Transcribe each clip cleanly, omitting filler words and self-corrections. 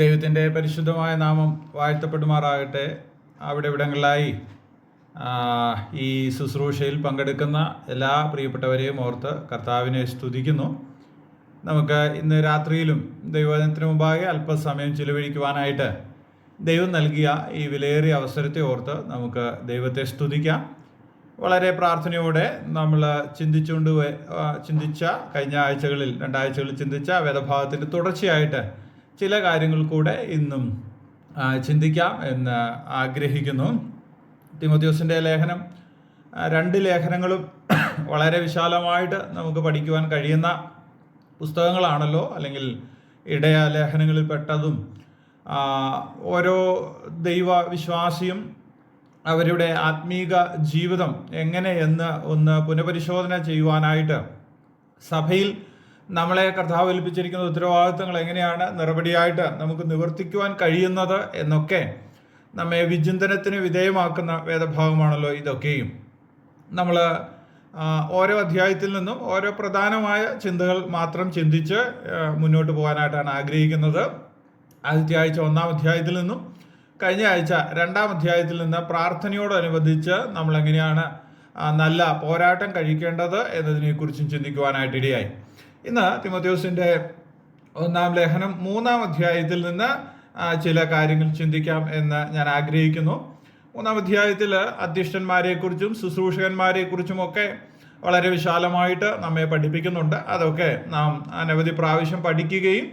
ദൈവത്തിൻ്റെ പരിശുദ്ധമായ നാമം വാഴ്ത്തപ്പെടുമാറാകട്ടെ. അവിടെ ഇവിടങ്ങളിലായി ഈ ശുശ്രൂഷയിൽ പങ്കെടുക്കുന്ന എല്ലാ പ്രിയപ്പെട്ടവരെയും ഓർത്ത് കർത്താവിനെ സ്തുതിക്കുന്നു. നമുക്ക് ഇന്ന് രാത്രിയിലും ദൈവവചനത്തിന് മുമ്പാകെ അല്പസമയം ചിലവഴിക്കുവാനായിട്ട് ദൈവം നൽകിയ ഈ വിലയേറിയ അവസരത്തെ ഓർത്ത് നമുക്ക് ദൈവത്തെ സ്തുതിക്കാം. വളരെ പ്രാർത്ഥനയോടെ നമ്മൾ ചിന്തിച്ച കഴിഞ്ഞ ആഴ്ചകളിൽ 2 ആഴ്ചകളിൽ ചിന്തിച്ച വേദഭാഗത്തിൻ്റെ തുടർച്ചയായിട്ട് ചില കാര്യങ്ങൾ കൂടെ ഇന്നും ചിന്തിക്കാം എന്ന് ആഗ്രഹിക്കുന്നു. തിമോഥെയോസിൻ്റെ ലേഖനം 2 ലേഖനങ്ങളും വളരെ വിശാലമായിട്ട് നമുക്ക് പഠിക്കുവാൻ കഴിയുന്ന പുസ്തകങ്ങളാണല്ലോ, അല്ലെങ്കിൽ ഇടയ ലേഖനങ്ങളിൽ പെട്ടതും. ഓരോ ദൈവവിശ്വാസിയും അവരുടെ ആത്മീക ജീവിതം എങ്ങനെയെന്ന് ഒന്ന് പുനഃപരിശോധന ചെയ്യുവാനായിട്ട് സഭയിൽ നമ്മളെ കർത്താവ് ഏൽപ്പിച്ചിരിക്കുന്ന ഉത്തരവാദിത്തങ്ങൾ എങ്ങനെയാണ് നിറപടിയായിട്ട് നമുക്ക് നിവർത്തിക്കുവാൻ കഴിയുന്നത് എന്നൊക്കെ നമ്മെ വിചിന്തനത്തിന് വിധേയമാക്കുന്ന വേദഭാഗമാണല്ലോ ഇതൊക്കെയും. നമ്മൾ ഓരോ അധ്യായത്തിൽ നിന്നും ഓരോ പ്രധാനമായ ചിന്തകൾ മാത്രം ചിന്തിച്ച് മുന്നോട്ട് പോകാനായിട്ടാണ് ആഗ്രഹിക്കുന്നത്. ആദ്യത്തെ ആഴ്ച 1-ാം അധ്യായത്തിൽ നിന്നും കഴിഞ്ഞ ആഴ്ച 2-ാം അധ്യായത്തിൽ നിന്ന് പ്രാർത്ഥനയോടനുബന്ധിച്ച് നമ്മൾ എങ്ങനെയാണ് നല്ല പോരാട്ടം കഴിക്കേണ്ടത് എന്നതിനെക്കുറിച്ചും ചിന്തിക്കുവാനായിട്ടിടയായി. ഇന്ന് തിമോഥെയോസിൻ്റെ 1-ാം ലേഖനം 3-ാം അധ്യായത്തിൽ നിന്ന് ചില കാര്യങ്ങൾ ചിന്തിക്കാം എന്ന് ഞാൻ ആഗ്രഹിക്കുന്നു. 3-ാം അധ്യായത്തിൽ അധ്യക്ഷന്മാരെക്കുറിച്ചും ശുശ്രൂഷകന്മാരെക്കുറിച്ചുമൊക്കെ വളരെ വിശാലമായിട്ട് നമ്മെ പഠിപ്പിക്കുന്നുണ്ട്. അതൊക്കെ നാം അനവധി പ്രാവശ്യം പഠിക്കുകയും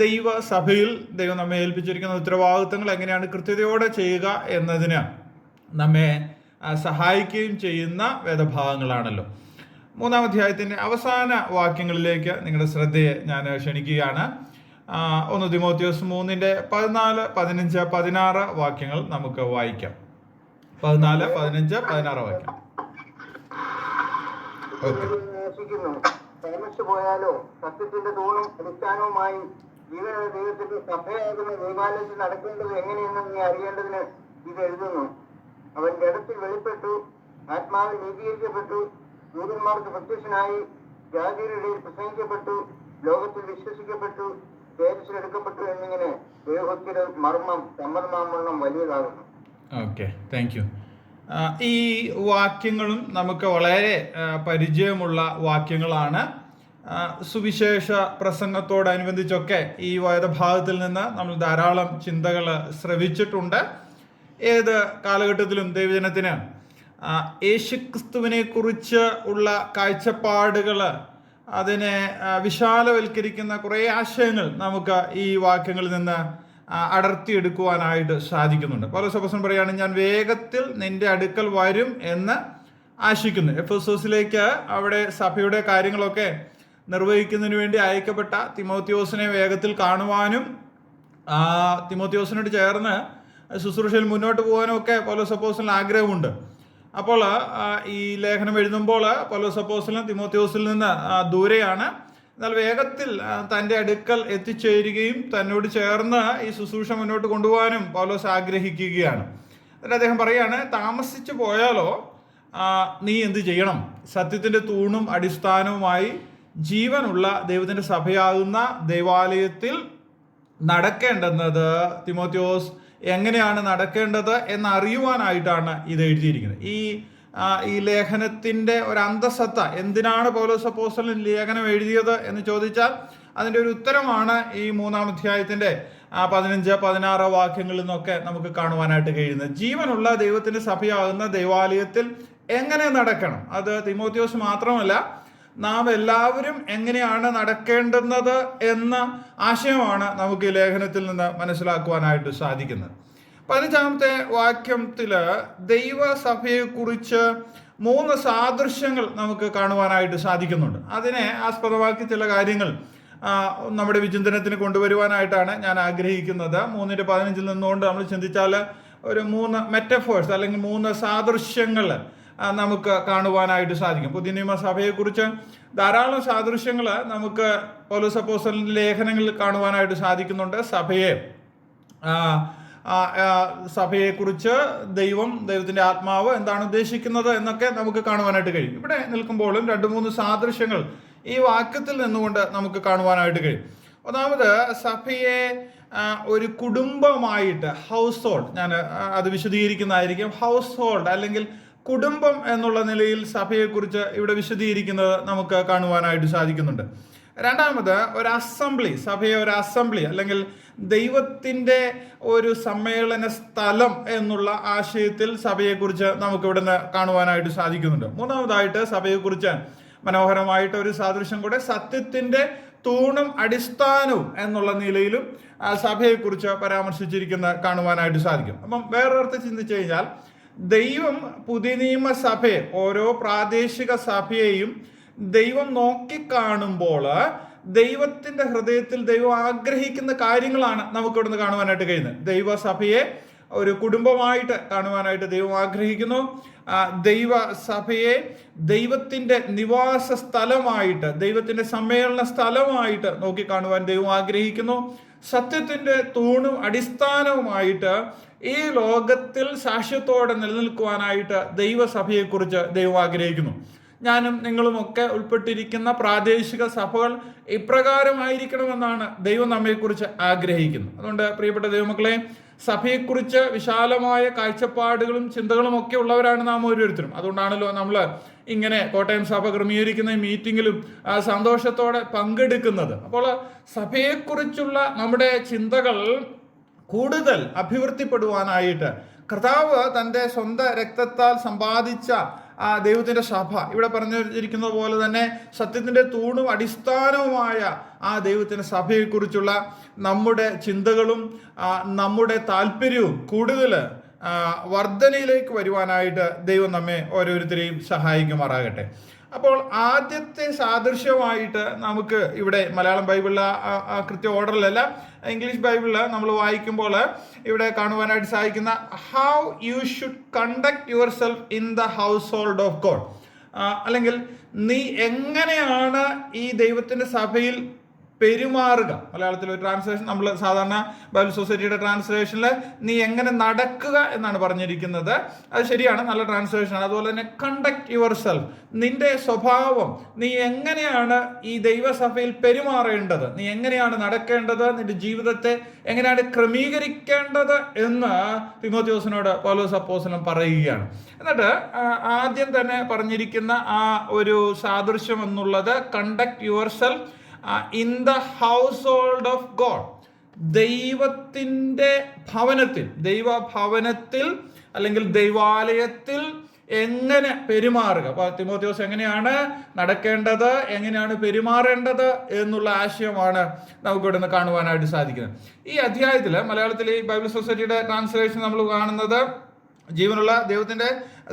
ദൈവസഭയിൽ ദൈവം നമ്മെ ഏൽപ്പിച്ചിരിക്കുന്ന ഉത്തരവാദിത്തങ്ങൾ എങ്ങനെയാണ് കൃത്യതയോടെ ചെയ്യുക എന്നതിന് നമ്മെ സഹായിക്കുകയും ചെയ്യുന്ന വേദഭാഗങ്ങളാണല്ലോ. 3-ാം അധ്യായത്തിൻ്റെ അവസാന വാക്യങ്ങളിലേക്ക് നിങ്ങളുടെ ശ്രദ്ധയെ ഞാൻ ക്ഷണിക്കുകയാണ്. 1 തിമോഥെയോസ് 3-ന്റെ 14, 15, 16 വാക്യങ്ങൾ നമുക്ക് വായിക്കാം. 14, 15, 16 വാക്യം. പോയാലോ സത്യത്തിന്റെ തൂണും അടിസ്ഥാനവുമായി ജീവനുള്ള ദൈവത്തിന്റെ സഭയാകുന്ന ദൈവാലയത്തിൽ നടക്കേണ്ടത് എങ്ങനെയെന്ന് നീ അറിയേണ്ടതിന് ഇത് എഴുതുന്നു. അവൻ ജഡത്തിൽ വെളിപ്പെട്ടു, ആത്മാവിൽ നീതീകരിക്കപ്പെട്ടു, ദൂതന്മാർക്ക് പ്രത്യക്ഷനായി, ജാതിയുടെ ഇടയിൽ പ്രസംഗിക്കപ്പെട്ടു, ലോകത്തിൽ വിശ്വസിക്കപ്പെട്ടു, തേജസ്സിലെടുക്കപ്പെട്ടു എന്നിങ്ങനെ ദൈവഭക്തിയുടെ മർമ്മം സമ്മതമാവണ്ണം വലിയതാകുന്നു. Okay, thank you. ഈ വാക്യങ്ങളും നമുക്ക് വളരെ പരിചയമുള്ള വാക്യങ്ങളാണ്. സുവിശേഷ പ്രസംഗത്തോടനുബന്ധിച്ചൊക്കെ ഈ വേദഭാഗത്തിൽ നിന്ന് നമ്മൾ ധാരാളം ചിന്തകൾ ശ്രവിച്ചിട്ടുണ്ട്. ഏത് കാലഘട്ടത്തിലും ദൈവജനത്തിന് യേശുക്രിസ്തുവിനെ കുറിച്ച് ഉള്ള കാഴ്ചപ്പാടുകൾ, അതിനെ വിശാലവൽക്കരിക്കുന്ന കുറേ ആശയങ്ങൾ നമുക്ക് ഈ വാക്യങ്ങളിൽ നിന്ന് അടർത്തിയെടുക്കുവാനായിട്ട് സാധിക്കുന്നുണ്ട്. പൗലോസ് അപ്പോസ്തലൻ പറയുകയാണ്, ഞാൻ വേഗത്തിൽ നിന്റെ അടുക്കൽ വരും എന്ന് ആശിക്കുന്നു. എഫെസോസിലേക്ക് അവിടെ സഭയുടെ കാര്യങ്ങളൊക്കെ നിർവഹിക്കുന്നതിന് വേണ്ടി അയക്കപ്പെട്ട തിമോഥെയോസിനെ വേഗത്തിൽ കാണുവാനും തിമോഥെയോസിനോട് ചേർന്ന് ശുശ്രൂഷയിൽ മുന്നോട്ട് പോകാനും ഒക്കെ പൗലോസ് അപ്പോസ്തലന് ആഗ്രഹമുണ്ട്. അപ്പോൾ ഈ ലേഖനം എഴുതുമ്പോൾ പൗലോസ് അപ്പോസ്തലൻ തിമോഥെയോസിൽ നിന്ന് ദൂരെയാണ്. എന്നാൽ വേഗത്തിൽ തൻ്റെ അടുക്കൽ എത്തിച്ചേരുകയും തന്നോട് ചേർന്ന് ഈ ശുശ്രൂഷ മുന്നോട്ട് കൊണ്ടുപോകാനും പൗലോസ് ആഗ്രഹിക്കുകയാണ്. എന്നിട്ട് അദ്ദേഹം പറയാണ്, താമസിച്ചു പോയാലോ നീ എന്ത് ചെയ്യണം? സത്യത്തിൻ്റെ തൂണും അടിസ്ഥാനവുമായി ജീവനുള്ള ദൈവത്തിൻ്റെ സഭയാകുന്ന ദൈവാലയത്തിൽ നടക്കേണ്ടുന്നത് തിമോഥെയോസ് എങ്ങനെയാണ് നടക്കേണ്ടത് എന്നറിയുവാനായിട്ടാണ് ഇത് എഴുതിയിരിക്കുന്നത്. ഈ ലേഖനത്തിൻ്റെ ഒരു അന്തസത്ത, എന്തിനാണ് പൗലോസ് അപ്പോസ്തലൻ ലേഖനം എഴുതിയത് എന്ന് ചോദിച്ചാൽ അതിൻ്റെ ഒരു ഉത്തരമാണ് ഈ 3-ാം അധ്യായത്തിൻ്റെ 15, 16 വാക്യങ്ങളിൽ നിന്നൊക്കെ നമുക്ക് കാണുവാനായിട്ട് കഴിയുന്നത്. ജീവനുള്ള ദൈവത്തിൻ്റെ സഭയാകുന്ന ദൈവാലയത്തിൽ എങ്ങനെ നടക്കണം, അത് തിമോഥെയോസ് മാത്രമല്ല, നാം എല്ലാവരും എങ്ങനെയാണ് നടക്കേണ്ടുന്നത് എന്ന ആശയമാണ് നമുക്ക് ഈ ലേഖനത്തിൽ നിന്ന് മനസ്സിലാക്കുവാനായിട്ട് സാധിക്കുന്നത്. 15-ാമത്തെ വാക്യത്തിൽ ദൈവസഭയെക്കുറിച്ച് 3 സാദൃശ്യങ്ങൾ നമുക്ക് കാണുവാനായിട്ട് സാധിക്കുന്നുണ്ട്. അതിനെ ആസ്പദമാക്കി ചില കാര്യങ്ങൾ നമ്മുടെ വിചിന്തനത്തിന് കൊണ്ടുവരുവാനായിട്ടാണ് ഞാൻ ആഗ്രഹിക്കുന്നത്. 3-15 നിന്നുകൊണ്ട് നമ്മൾ ചിന്തിച്ചാൽ ഒരു 3 മെറ്റഫേഴ്സ് അല്ലെങ്കിൽ 3 സാദൃശ്യങ്ങൾ നമുക്ക് കാണുവാനായിട്ട് സാധിക്കും. പുതിയ നിയമസഭയെക്കുറിച്ച് ധാരാളം സാദൃശ്യങ്ങൾ നമുക്ക് പൗലോസ് അപ്പോസ്തലന്റെ ലേഖനങ്ങളിൽ കാണുവാനായിട്ട് സാധിക്കുന്നുണ്ട്. സഭയെക്കുറിച്ച് ദൈവത്തിൻ്റെ ആത്മാവ് എന്താണ് ഉദ്ദേശിക്കുന്നത് എന്നൊക്കെ നമുക്ക് കാണുവാനായിട്ട് കഴിയും. ഇവിടെ നിൽക്കുമ്പോഴും 2-3 സാദൃശ്യങ്ങൾ ഈ വാക്യത്തിൽ നിന്നുകൊണ്ട് നമുക്ക് കാണുവാനായിട്ട് കഴിയും. ഒന്നാമത് സഭയെ ഒരു കുടുംബമായിട്ട്, ഹൗസ് ഹോൾഡ്, ഞാൻ അത് വിശദീകരിക്കുന്നതായിരിക്കും. ഹൗസ് ഹോൾഡ് അല്ലെങ്കിൽ കുടുംബം എന്നുള്ള നിലയിൽ സഭയെക്കുറിച്ച് ഇവിടെ വിശദീകരിക്കുന്നത് നമുക്ക് കാണുവാനായിട്ട് സാധിക്കുന്നുണ്ട്. രണ്ടാമത് ഒരു അസംബ്ലി, സഭയെ ഒരു അസംബ്ലി അല്ലെങ്കിൽ ദൈവത്തിൻ്റെ ഒരു സമ്മേളന സ്ഥലം എന്നുള്ള ആശയത്തിൽ സഭയെക്കുറിച്ച് നമുക്ക് ഇവിടുന്ന് കാണുവാനായിട്ട് സാധിക്കുന്നുണ്ട്. മൂന്നാമതായിട്ട് സഭയെക്കുറിച്ച് മനോഹരമായിട്ട് ഒരു സാദൃശ്യം കൂടെ, സത്യത്തിൻ്റെ തൂണും അടിസ്ഥാനവും എന്നുള്ള നിലയിലും സഭയെക്കുറിച്ച് പരാമർശിച്ചിരിക്കുന്ന കാണുവാനായിട്ട് സാധിക്കും. അപ്പം വേറൊരർത്ഥം ചിന്തിച്ചു കഴിഞ്ഞാൽ, ദൈവം പുതിയ നിയമ സഭയെ, ഓരോ പ്രാദേശിക സഭയെയും ദൈവം നോക്കിക്കാണുമ്പോൾ ദൈവത്തിൻ്റെ ഹൃദയത്തിൽ ദൈവം ആഗ്രഹിക്കുന്ന കാര്യങ്ങളാണ് നമുക്ക് ഇവിടുന്ന് കാണുവാനായിട്ട് കഴിയുന്നത്. ദൈവസഭയെ ഒരു കുടുംബമായിട്ട് കാണുവാനായിട്ട് ദൈവം ആഗ്രഹിക്കുന്നു. ദൈവസഭയെ ദൈവത്തിൻ്റെ നിവാസ സ്ഥലമായിട്ട്, ദൈവത്തിൻ്റെ സമ്മേളന സ്ഥലമായിട്ട് നോക്കിക്കാണുവാൻ ദൈവം ആഗ്രഹിക്കുന്നു. സത്യത്തിൻ്റെ തൂണും അടിസ്ഥാനവുമായിട്ട് ഈ ലോകത്തിൽ സാക്ഷ്യത്തോടെ നിലനിൽക്കുവാനായിട്ട് ദൈവസഭയെക്കുറിച്ച് ദൈവം ആഗ്രഹിക്കുന്നു. ഞാനും നിങ്ങളുമൊക്കെ ഉൾപ്പെട്ടിരിക്കുന്ന പ്രാദേശിക സഭകൾ ഇപ്രകാരമായിരിക്കണമെന്നാണ് ദൈവം നമ്മെക്കുറിച്ച് ആഗ്രഹിക്കുന്നത്. അതുകൊണ്ട് പ്രിയപ്പെട്ട ദൈവമക്കളെ, സഭയെക്കുറിച്ച് വിശാലമായ കാഴ്ചപ്പാടുകളും ചിന്തകളും ഒക്കെ ഉള്ളവരാണ് നാം ഓരോരുത്തരും. അതുകൊണ്ടാണല്ലോ നമ്മൾ ഇങ്ങനെ കോട്ടയം സഭ ക്രമീകരിക്കുന്ന മീറ്റിങ്ങിലും സന്തോഷത്തോടെ പങ്കെടുക്കുന്നത്. അപ്പോൾ സഭയെക്കുറിച്ചുള്ള നമ്മുടെ ചിന്തകൾ കൂടുതൽ അഭിവൃദ്ധിപ്പെടുവാനായിട്ട് കർത്താവ് തൻ്റെ സ്വന്തം രക്തത്താൽ സമ്പാദിച്ച ദൈവത്തിൻ്റെ സഭ, ഇവിടെ പറഞ്ഞിരിക്കുന്നത് പോലെ തന്നെ സത്യത്തിൻ്റെ തൂണും അടിസ്ഥാനവുമായ ദൈവത്തിൻ്റെ സഭയെക്കുറിച്ചുള്ള നമ്മുടെ ചിന്തകളും നമ്മുടെ താല്പര്യവും കൂടുതൽ വർധനയിലേക്ക് വരുവാനായിട്ട് ദൈവം നമ്മെ ഓരോരുത്തരെയും സഹായിക്കുമാറാകട്ടെ. അപ്പോൾ ആദ്യത്തെ സാദൃശ്യമായിട്ട് നമുക്ക് ഇവിടെ മലയാളം ബൈബിളിൽ കൃത്യ ഓർഡറിലല്ല, ഇംഗ്ലീഷ് ബൈബിളിൽ നമ്മൾ വായിക്കുമ്പോൾ ഇവിടെ കാണുവാനായിട്ട് സാധിക്കുന്ന how you should conduct your self in the house hold of God, അല്ലെങ്കിൽ നീ എങ്ങനെയാണ് ഈ ദൈവത്തിൻ്റെ സഭയിൽ പെരുമാറുക. മലയാളത്തിൽ ഒരു ട്രാൻസ്ലേഷൻ, നമ്മൾ സാധാരണ ബൈബിൾ സൊസൈറ്റിയുടെ ട്രാൻസ്ലേഷനിൽ നീ എങ്ങനെ നടക്കുക എന്നാണ് പറഞ്ഞിരിക്കുന്നത്. അത് ശരിയാണ്, നല്ല ട്രാൻസ്ലേഷനാണ്. അതുപോലെ തന്നെ കണ്ടക്ട് യുവർ സെൽഫ്, നിന്റെ സ്വഭാവം, നീ എങ്ങനെയാണ് ഈ ദൈവസഭയിൽ പെരുമാറേണ്ടത്, നീ എങ്ങനെയാണ് നടക്കേണ്ടത്, നിന്റെ ജീവിതത്തെ എങ്ങനെയാണ് ക്രമീകരിക്കേണ്ടത് എന്ന് തിമോഥെയോസിനോട് പൗലോസ് അപ്പോസ്തലൻ പറയുകയാണ്. എന്നിട്ട് ആദ്യം തന്നെ പറഞ്ഞിരിക്കുന്ന ഒരു സാദൃശ്യം എന്നുള്ളത് conduct your self in the house hold of God, ദൈവത്തിൻ്റെ ഭവനത്തിൽ, ദൈവഭവനത്തിൽ അല്ലെങ്കിൽ ദൈവാലയത്തിൽ എങ്ങനെ പെരുമാറുക. അപ്പോൾ തിമോഥെയോസ് എങ്ങനെയാണ് നടക്കേണ്ടത്, എങ്ങനെയാണ് പെരുമാറേണ്ടത് എന്നുള്ള ആശയമാണ് നമുക്കിവിടെ നിന്ന് കാണുവാനായിട്ട് സാധിക്കുന്നത്. ഈ അധ്യായത്തിൽ മലയാളത്തിൽ ഈ ബൈബിൾ സൊസൈറ്റിയുടെ ട്രാൻസ്ലേഷൻ നമ്മൾ കാണുന്നത് ജീവനുള്ള ദൈവത്തിൻ്റെ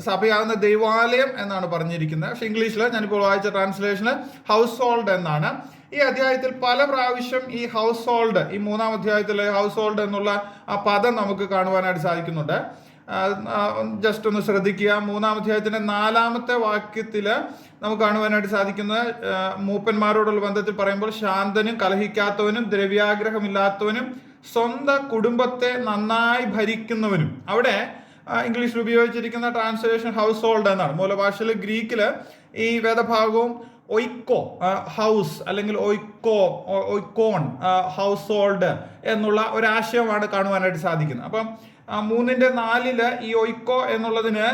സഭയാകുന്ന ദൈവാലയം എന്നാണ് പറഞ്ഞിരിക്കുന്നത്. പക്ഷേ ഇംഗ്ലീഷിൽ ഞാനിപ്പോൾ വായിച്ച ട്രാൻസ്ലേഷന് ഹൗസ് ഹോൾഡ് എന്നാണ്. ഈ അധ്യായത്തിൽ പല പ്രാവശ്യം ഈ ഹൗസ് ഹോൾഡ്, ഈ 3-ാം അധ്യായത്തിലെ ഹൗസ് ഹോൾഡ് എന്നുള്ള പദം നമുക്ക് കാണുവാനായിട്ട് സാധിക്കുന്നുണ്ട്. ജസ്റ്റ് ഒന്ന് ശ്രദ്ധിക്കുക. 3-ാം അധ്യായത്തിൻ്റെ 4-ാമത്തെ വാക്യത്തിൽ നമുക്ക് കാണുവാനായിട്ട് സാധിക്കുന്നത്, മൂപ്പന്മാരോടുള്ള ബന്ധത്തിൽ പറയുമ്പോൾ ശാന്തനും കലഹിക്കാത്തവനും ദ്രവ്യാഗ്രഹമില്ലാത്തവനും സ്വന്തം കുടുംബത്തെ നന്നായി ഭരിക്കുന്നവനും. അവിടെ ഇംഗ്ലീഷിൽ ഉപയോഗിച്ചിരിക്കുന്ന ട്രാൻസ്ലേഷൻ ഹൗസ് ഹോൾഡ് എന്നാണ്. മൂലഭാഷയിൽ ഗ്രീക്കിൽ ഈ വേദഭാഗവും ഒയ്ക്കോ ഹൗസ് അല്ലെങ്കിൽ ഒയ്ക്കോൺ ഹൗസ് ഹോൾഡ് എന്നുള്ള ഒരാശയമാണ് കാണുവാനായിട്ട് സാധിക്കുന്നത്. അപ്പം 3:4 ഈ ഒയ്ക്കോ എന്നുള്ളതിന്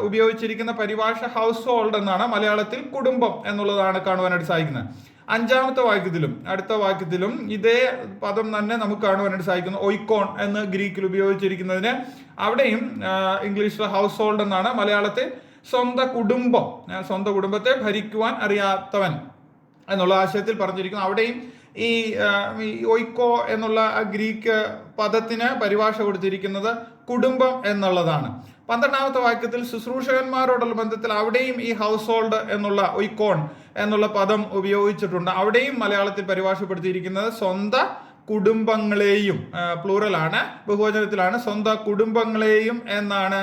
ഉപയോഗിച്ചിരിക്കുന്ന പരിഭാഷ ഹൗസ് ഹോൾഡ് എന്നാണ്. മലയാളത്തിൽ കുടുംബം എന്നുള്ളതാണ് കാണുവാനായിട്ട് സാധിക്കുന്നത്. 5-ാമത്തെ വാക്യത്തിലും അടുത്ത വാക്യത്തിലും ഇതേ പദം തന്നെ നമുക്ക് കാണുവാനായിട്ട് സാധിക്കുന്നു. ഒയ്ക്കോൺ എന്ന് ഗ്രീക്കിൽ ഉപയോഗിച്ചിരിക്കുന്നതിന് അവിടെയും ഇംഗ്ലീഷിൽ ഹൗസ് ഹോൾഡ് എന്നാണ്. മലയാളത്തിൽ സ്വന്തം കുടുംബം, സ്വന്തം കുടുംബത്തെ ഭരിക്കുവാൻ അറിയാത്തവൻ എന്നുള്ള ആശയത്തിൽ പറഞ്ഞിരിക്കുന്നു. അവിടെയും ഈ ഒയ്ക്കോ എന്നുള്ള ഗ്രീക്ക് പദത്തിന് പരിഭാഷ കൊടുത്തിരിക്കുന്നത് കുടുംബം എന്നുള്ളതാണ്. 12-ാമത്തെ വാക്യത്തിൽ ശുശ്രൂഷകന്മാരോടുള്ള ബന്ധത്തിൽ അവിടെയും ഈ ഹൗസ് ഹോൾഡ് എന്നുള്ള ഒയ്ക്കോൺ എന്നുള്ള പദം ഉപയോഗിച്ചിട്ടുണ്ട്. അവിടെയും മലയാളത്തിൽ പരിഭാഷപ്പെടുത്തിയിരിക്കുന്നത് സ്വന്തം കുടുംബങ്ങളെയും, പ്ലൂറലാണ്, ബഹുവചനത്തിലാണ്, സ്വന്തം കുടുംബങ്ങളെയും എന്നാണ്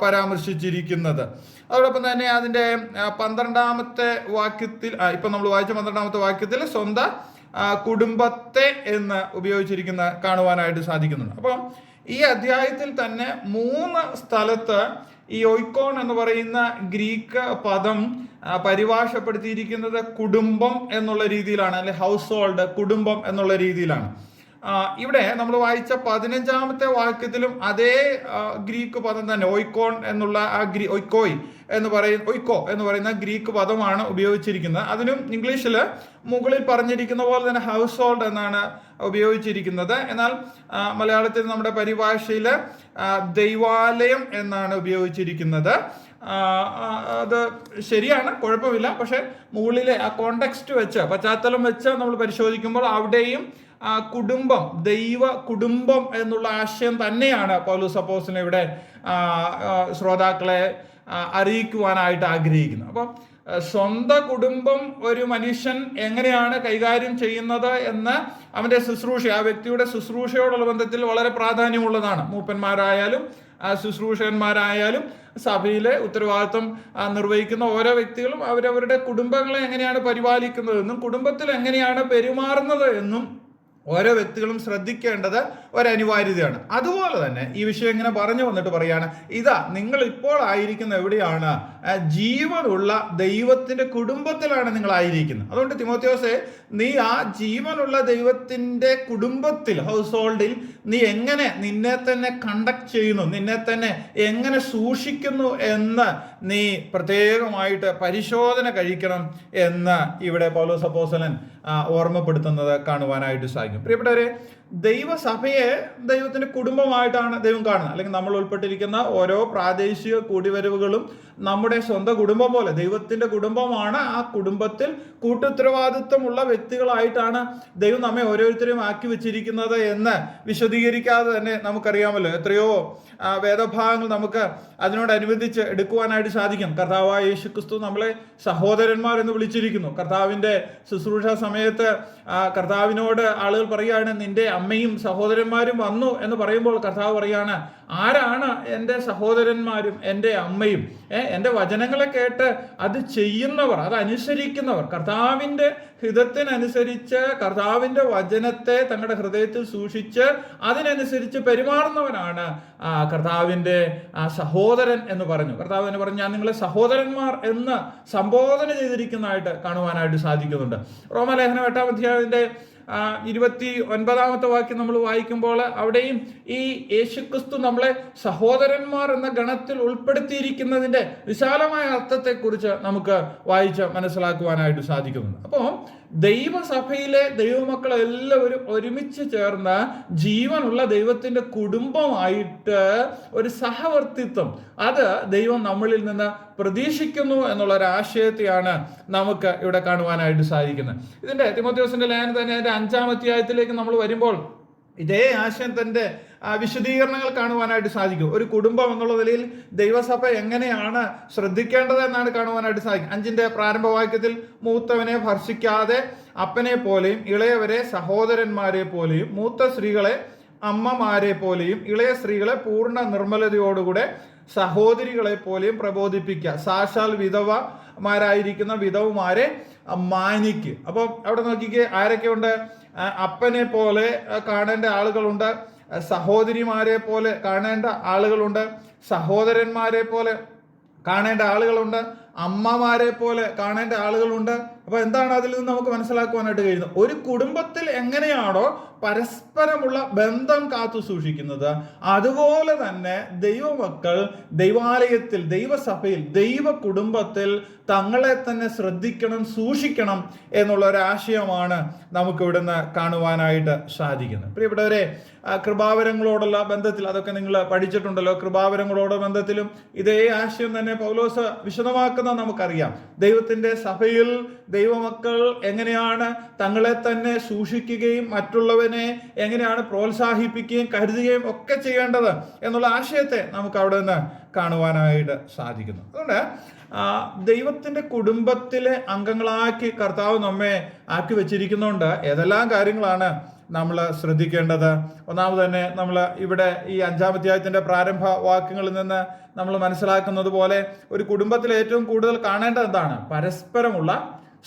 പരാമർശിച്ചിരിക്കുന്നത്. അതോടൊപ്പം തന്നെ അതിൻ്റെ 12-ാമത്തെ വാക്യത്തിൽ, ഇപ്പം നമ്മൾ വായിച്ച 12-ാമത്തെ വാക്യത്തിൽ സ്വന്തം കുടുംബത്തെ എന്ന് ഉപയോഗിച്ചിരിക്കുന്ന കാണുവാനായിട്ട് സാധിക്കുന്നുണ്ട്. അപ്പം ഈ അധ്യായത്തിൽ തന്നെ 3 സ്ഥലത്ത് ഈ ഒയ്ക്കോൺ എന്ന് പറയുന്ന ഗ്രീക്ക് പദം പരിഭാഷപ്പെടുത്തിയിരിക്കുന്നത് കുടുംബം എന്നുള്ള രീതിയിലാണ്, അല്ലെ ഹൗസ് ഹോൾഡ്, കുടുംബം എന്നുള്ള രീതിയിലാണ്. ഇവിടെ നമ്മൾ വായിച്ച 15ാമത്തെ വാക്യത്തിലും അതേ ഗ്രീക്ക് പദം തന്നെ ഓയ്ക്കോൺ എന്നുള്ള ഒയ്ക്കോ എന്ന് പറയുന്ന ഗ്രീക്ക് പദമാണ് ഉപയോഗിച്ചിരിക്കുന്നത്. അതിനും ഇംഗ്ലീഷിൽ മുകളിൽ പറഞ്ഞിരിക്കുന്ന പോലെ തന്നെ ഹൗസ് ഹോൾഡ് എന്നാണ് ഉപയോഗിച്ചിരിക്കുന്നത്. എന്നാൽ മലയാളത്തിൽ നമ്മുടെ പരിഭാഷയിൽ ദൈവാലയം എന്നാണ് ഉപയോഗിച്ചിരിക്കുന്നത്. അത് ശരിയാണ്, കുഴപ്പമില്ല. പക്ഷെ മുകളിലെ ആ കോണ്ടെക്സ്റ്റ് വെച്ച്, പശ്ചാത്തലം വെച്ച് നമ്മൾ പരിശോധിക്കുമ്പോൾ അവിടെയും കുടുംബം, ദൈവ കുടുംബം എന്നുള്ള ആശയം തന്നെയാണ് പൗലോസ് അപ്പോസ്തലൻ ഇവിടെ ശ്രോതാക്കളെ അറിയിക്കുവാനായിട്ട് ആഗ്രഹിക്കുന്നത്. അപ്പം സ്വന്തം കുടുംബം ഒരു മനുഷ്യൻ എങ്ങനെയാണ് കൈകാര്യം ചെയ്യുന്നത് എന്ന് അവൻ്റെ ശുശ്രൂഷ, ആ വ്യക്തിയുടെ ശുശ്രൂഷയോടുള്ള ബന്ധത്തിൽ വളരെ പ്രാധാന്യമുള്ളതാണ്. മൂപ്പന്മാരായാലും ശുശ്രൂഷകന്മാരായാലും സഭയിലെ ഉത്തരവാദിത്വം നിർവഹിക്കുന്ന ഓരോ വ്യക്തികളും അവരവരുടെ കുടുംബങ്ങളെ എങ്ങനെയാണ് പരിപാലിക്കുന്നതെന്നും കുടുംബത്തിൽ എങ്ങനെയാണ് പെരുമാറുന്നത് എന്നും ഓരോ വ്യക്തികളും ശ്രദ്ധിക്കേണ്ടത് ഒരനിവാര്യതയാണ്. അതുപോലെ തന്നെ ഈ വിഷയം ഇങ്ങനെ പറഞ്ഞു വന്നിട്ട് പറയാണ്, ഇതാ നിങ്ങൾ ഇപ്പോൾ ആയിരിക്കുന്ന എവിടെയാണ്? ജീവനുള്ള ദൈവത്തിന്റെ കുടുംബത്തിലാണ് നിങ്ങൾ ആയിരിക്കുന്നത്. അതുകൊണ്ട് തിമോത്തിയോസേ, നീ ആ ജീവനുള്ള ദൈവത്തിന്റെ കുടുംബത്തിൽ, ഹൗസ് ഹോൾഡിൽ നീ എങ്ങനെ നിന്നെ തന്നെ കണ്ടക്ട് ചെയ്യുന്നു, നിന്നെ തന്നെ എങ്ങനെ സൂക്ഷിക്കുന്നു എന്ന് നീ പ്രത്യേകമായിട്ട് പരിശോധന കഴിക്കണം എന്ന് ഇവിടെ പൗലോസ് അപ്പോസ്തലൻ ഓർമ്മപ്പെടുത്തുന്നത് കാണുവാനായിട്ട് സാധിക്കും. പ്രിയപ്പെട്ടവരെ, ദൈവസഭയെ ദൈവത്തിന്റെ കുടുംബമായിട്ടാണ് ദൈവം കാണുന്നത്. അല്ലെങ്കിൽ നമ്മൾ ഉൾപ്പെട്ടിരിക്കുന്ന ഓരോ പ്രാദേശിക കൂടിവരവുകളും നമ്മുടെ സ്വന്തം കുടുംബം പോലെ ദൈവത്തിന്റെ കുടുംബമാണ്. ആ കുടുംബത്തിൽ കൂട്ടുത്തരവാദിത്വമുള്ള വ്യക്തികളായിട്ടാണ് ദൈവം നമ്മെ ഓരോരുത്തരെയും ആക്കി വെച്ചിരിക്കുന്നത് എന്ന് വിശദീകരിക്കാതെ തന്നെ നമുക്കറിയാമല്ലോ. എത്രയോ വേദഭാഗങ്ങൾ നമുക്ക് അതിനോടനുബന്ധിച്ച് എടുക്കുവാനായിട്ട് സാധിക്കും. കർത്താവായ യേശുക്രിസ്തു നമ്മളെ സഹോദരന്മാർ എന്ന് വിളിച്ചിരിക്കുന്നു. കർത്താവിൻ്റെ ശുശ്രൂഷ സമയത്ത് കർത്താവിനോട് ആളുകൾ പറയുകയാണ്, നിന്റെ അമ്മയും സഹോദരന്മാരും വന്നു എന്ന് പറയുമ്പോൾ കർത്താവ് പറയാണ്, ആരാണ് എൻ്റെ സഹോദരന്മാരും എൻ്റെ അമ്മയും? എൻ്റെ വചനങ്ങളെ കേട്ട് അത് ചെയ്യുന്നവർ, അത് അനുസരിക്കുന്നവർ, കർത്താവിൻ്റെ ഹിതത്തിനനുസരിച്ച് കർത്താവിൻ്റെ വചനത്തെ തങ്ങളുടെ ഹൃദയത്തിൽ സൂക്ഷിച്ച് അതിനനുസരിച്ച് പെരുമാറുന്നവനാണ് കർത്താവിൻ്റെ സഹോദരൻ എന്ന് പറഞ്ഞു. കർത്താവ് എന്ന് പറഞ്ഞു, ഞാൻ നിങ്ങളെ സഹോദരന്മാർ എന്ന് സംബോധന ചെയ്തിരിക്കുന്നതായിട്ട് കാണുവാനായിട്ട് സാധിക്കുന്നുണ്ട്. റോമാലേഖനം 8-ാം അധ്യായത്തിന്റെ 29ാമത്തെ വാക്യം നമ്മൾ വായിക്കുമ്പോൾ അവിടെയും ഈ യേശുക്രിസ്തു നമ്മളെ സഹോദരന്മാർ എന്ന ഗണത്തിൽ ഉൾപ്പെടുത്തിയിരിക്കുന്നതിൻ്റെ വിശാലമായ അർത്ഥത്തെക്കുറിച്ച് നമുക്ക് വായിച്ച് മനസ്സിലാക്കുവാനായിട്ട് സാധിക്കുന്നുണ്ട്. അപ്പോൾ ദൈവസഭയിലെ ദൈവമക്കൾ എല്ലാവരും ഒരുമിച്ച് ചേർന്ന് ജീവനുള്ള ദൈവത്തിൻ്റെ കുടുംബമായിട്ട് ഒരു സഹവർത്തിത്വം അത് ദൈവം നമ്മളിൽ നിന്ന് പ്രതീക്ഷിക്കുന്നു എന്നുള്ളൊരാശയത്തെയാണ് നമുക്ക് ഇവിടെ കാണുവാനായിട്ട് സാധിക്കുന്നത്. ഇതിൻ്റെ തിമോത്തിയോസിന്റെ ലേഖനം തന്നെ അതിൻ്റെ 5-ാം അധ്യായത്തിലേക്ക് നമ്മൾ വരുമ്പോൾ ഇതേ ആശയം തൻ്റെ വിശദീകരണങ്ങൾ കാണുവാനായിട്ട് സാധിക്കും. ഒരു കുടുംബം എന്നുള്ള നിലയിൽ ദൈവസഭ എങ്ങനെയാണ് ശ്രദ്ധിക്കേണ്ടത് എന്നാണ് കാണുവാനായിട്ട് സാധിക്കും. 5-ന്റെ പ്രാരംഭവാക്യത്തിൽ മൂത്തവനെ ഭർഷിക്കാതെ അപ്പനെ പോലെയും ഇളയവരെ സഹോദരന്മാരെ പോലെയും മൂത്ത സ്ത്രീകളെ അമ്മമാരെ പോലെയും ഇളയ സ്ത്രീകളെ പൂർണ്ണ നിർമ്മലതയോടുകൂടെ സഹോദരികളെ പോലെയും പ്രബോധിപ്പിക്കുക. സാക്ഷാൽ വിധവമാരായിരിക്കുന്ന വിധവമാരെ മാനിക്ക്. അപ്പം അവിടെ നോക്കിക്കേ, ആരൊക്കെയുണ്ട്? അപ്പനെ പോലെ കാണേണ്ട ആളുകളുണ്ട്, സഹോദരിമാരെ പോലെ കാണേണ്ട ആളുകളുണ്ട്, സഹോദരന്മാരെ പോലെ കാണേണ്ട ആളുകളുണ്ട്, അമ്മമാരെ പോലെ കാണേണ്ട ആളുകളുണ്ട്. അപ്പൊ എന്താണ് അതിൽ നിന്ന് നമുക്ക് മനസ്സിലാക്കുവാനായിട്ട് കഴിയുന്നത്? ഒരു കുടുംബത്തിൽ എങ്ങനെയാണോ പരസ്പരമുള്ള ബന്ധം കാത്തു സൂക്ഷിക്കുന്നത്, അതുപോലെ തന്നെ ദൈവമക്കൾ ദൈവാലയത്തിൽ, ദൈവസഭയിൽ, ദൈവ കുടുംബത്തിൽ തങ്ങളെ തന്നെ ശ്രദ്ധിക്കണം, സൂക്ഷിക്കണം എന്നുള്ള ഒരു ആശയമാണ് നമുക്ക് ഇവിടുന്ന് കാണുവാനായിട്ട് സാധിക്കുന്നത്. പ്രിയപ്പെട്ടവരെ, കൃപാവരങ്ങളോടുള്ള ബന്ധത്തിൽ അതൊക്കെ നിങ്ങൾ പഠിച്ചിട്ടുണ്ടല്ലോ. കൃപാവരങ്ങളോട് ബന്ധത്തിലും ഇതേ ആശയം തന്നെ പൗലോസ് വിശദമാക്കുന്നത് നമുക്കറിയാം. ദൈവത്തിന്റെ സഭയിൽ ദൈവമക്കൾ എങ്ങനെയാണ് തങ്ങളെ തന്നെ സൂക്ഷിക്കുകയും മറ്റുള്ളവനെ എങ്ങനെയാണ് പ്രോത്സാഹിപ്പിക്കുകയും കരുതുകയും ഒക്കെ ചെയ്യേണ്ടത് എന്നുള്ള ആശയത്തെ നമുക്ക് അവിടെ നിന്ന് കാണുവാനായിട്ട് സാധിക്കുന്നു. അതുകൊണ്ട് ദൈവത്തിൻ്റെ കുടുംബത്തിലെ അംഗങ്ങളാക്കി കർത്താവ് നമ്മെ ആക്കി വെച്ചിരിക്കുന്നുണ്ട്. ഏതെല്ലാം കാര്യങ്ങളാണ് നമ്മൾ ശ്രദ്ധിക്കേണ്ടത്? ഒന്നാമത് തന്നെ നമ്മൾ ഇവിടെ ഈ 5-ാം അധ്യായത്തിൻ്റെ പ്രാരംഭ വാക്യങ്ങളിൽ നിന്ന് നമ്മൾ മനസ്സിലാക്കുന്നത് പോലെ ഒരു കുടുംബത്തിൽ ഏറ്റവും കൂടുതൽ കാണേണ്ടത് എന്താണ്? പരസ്പരമുള്ള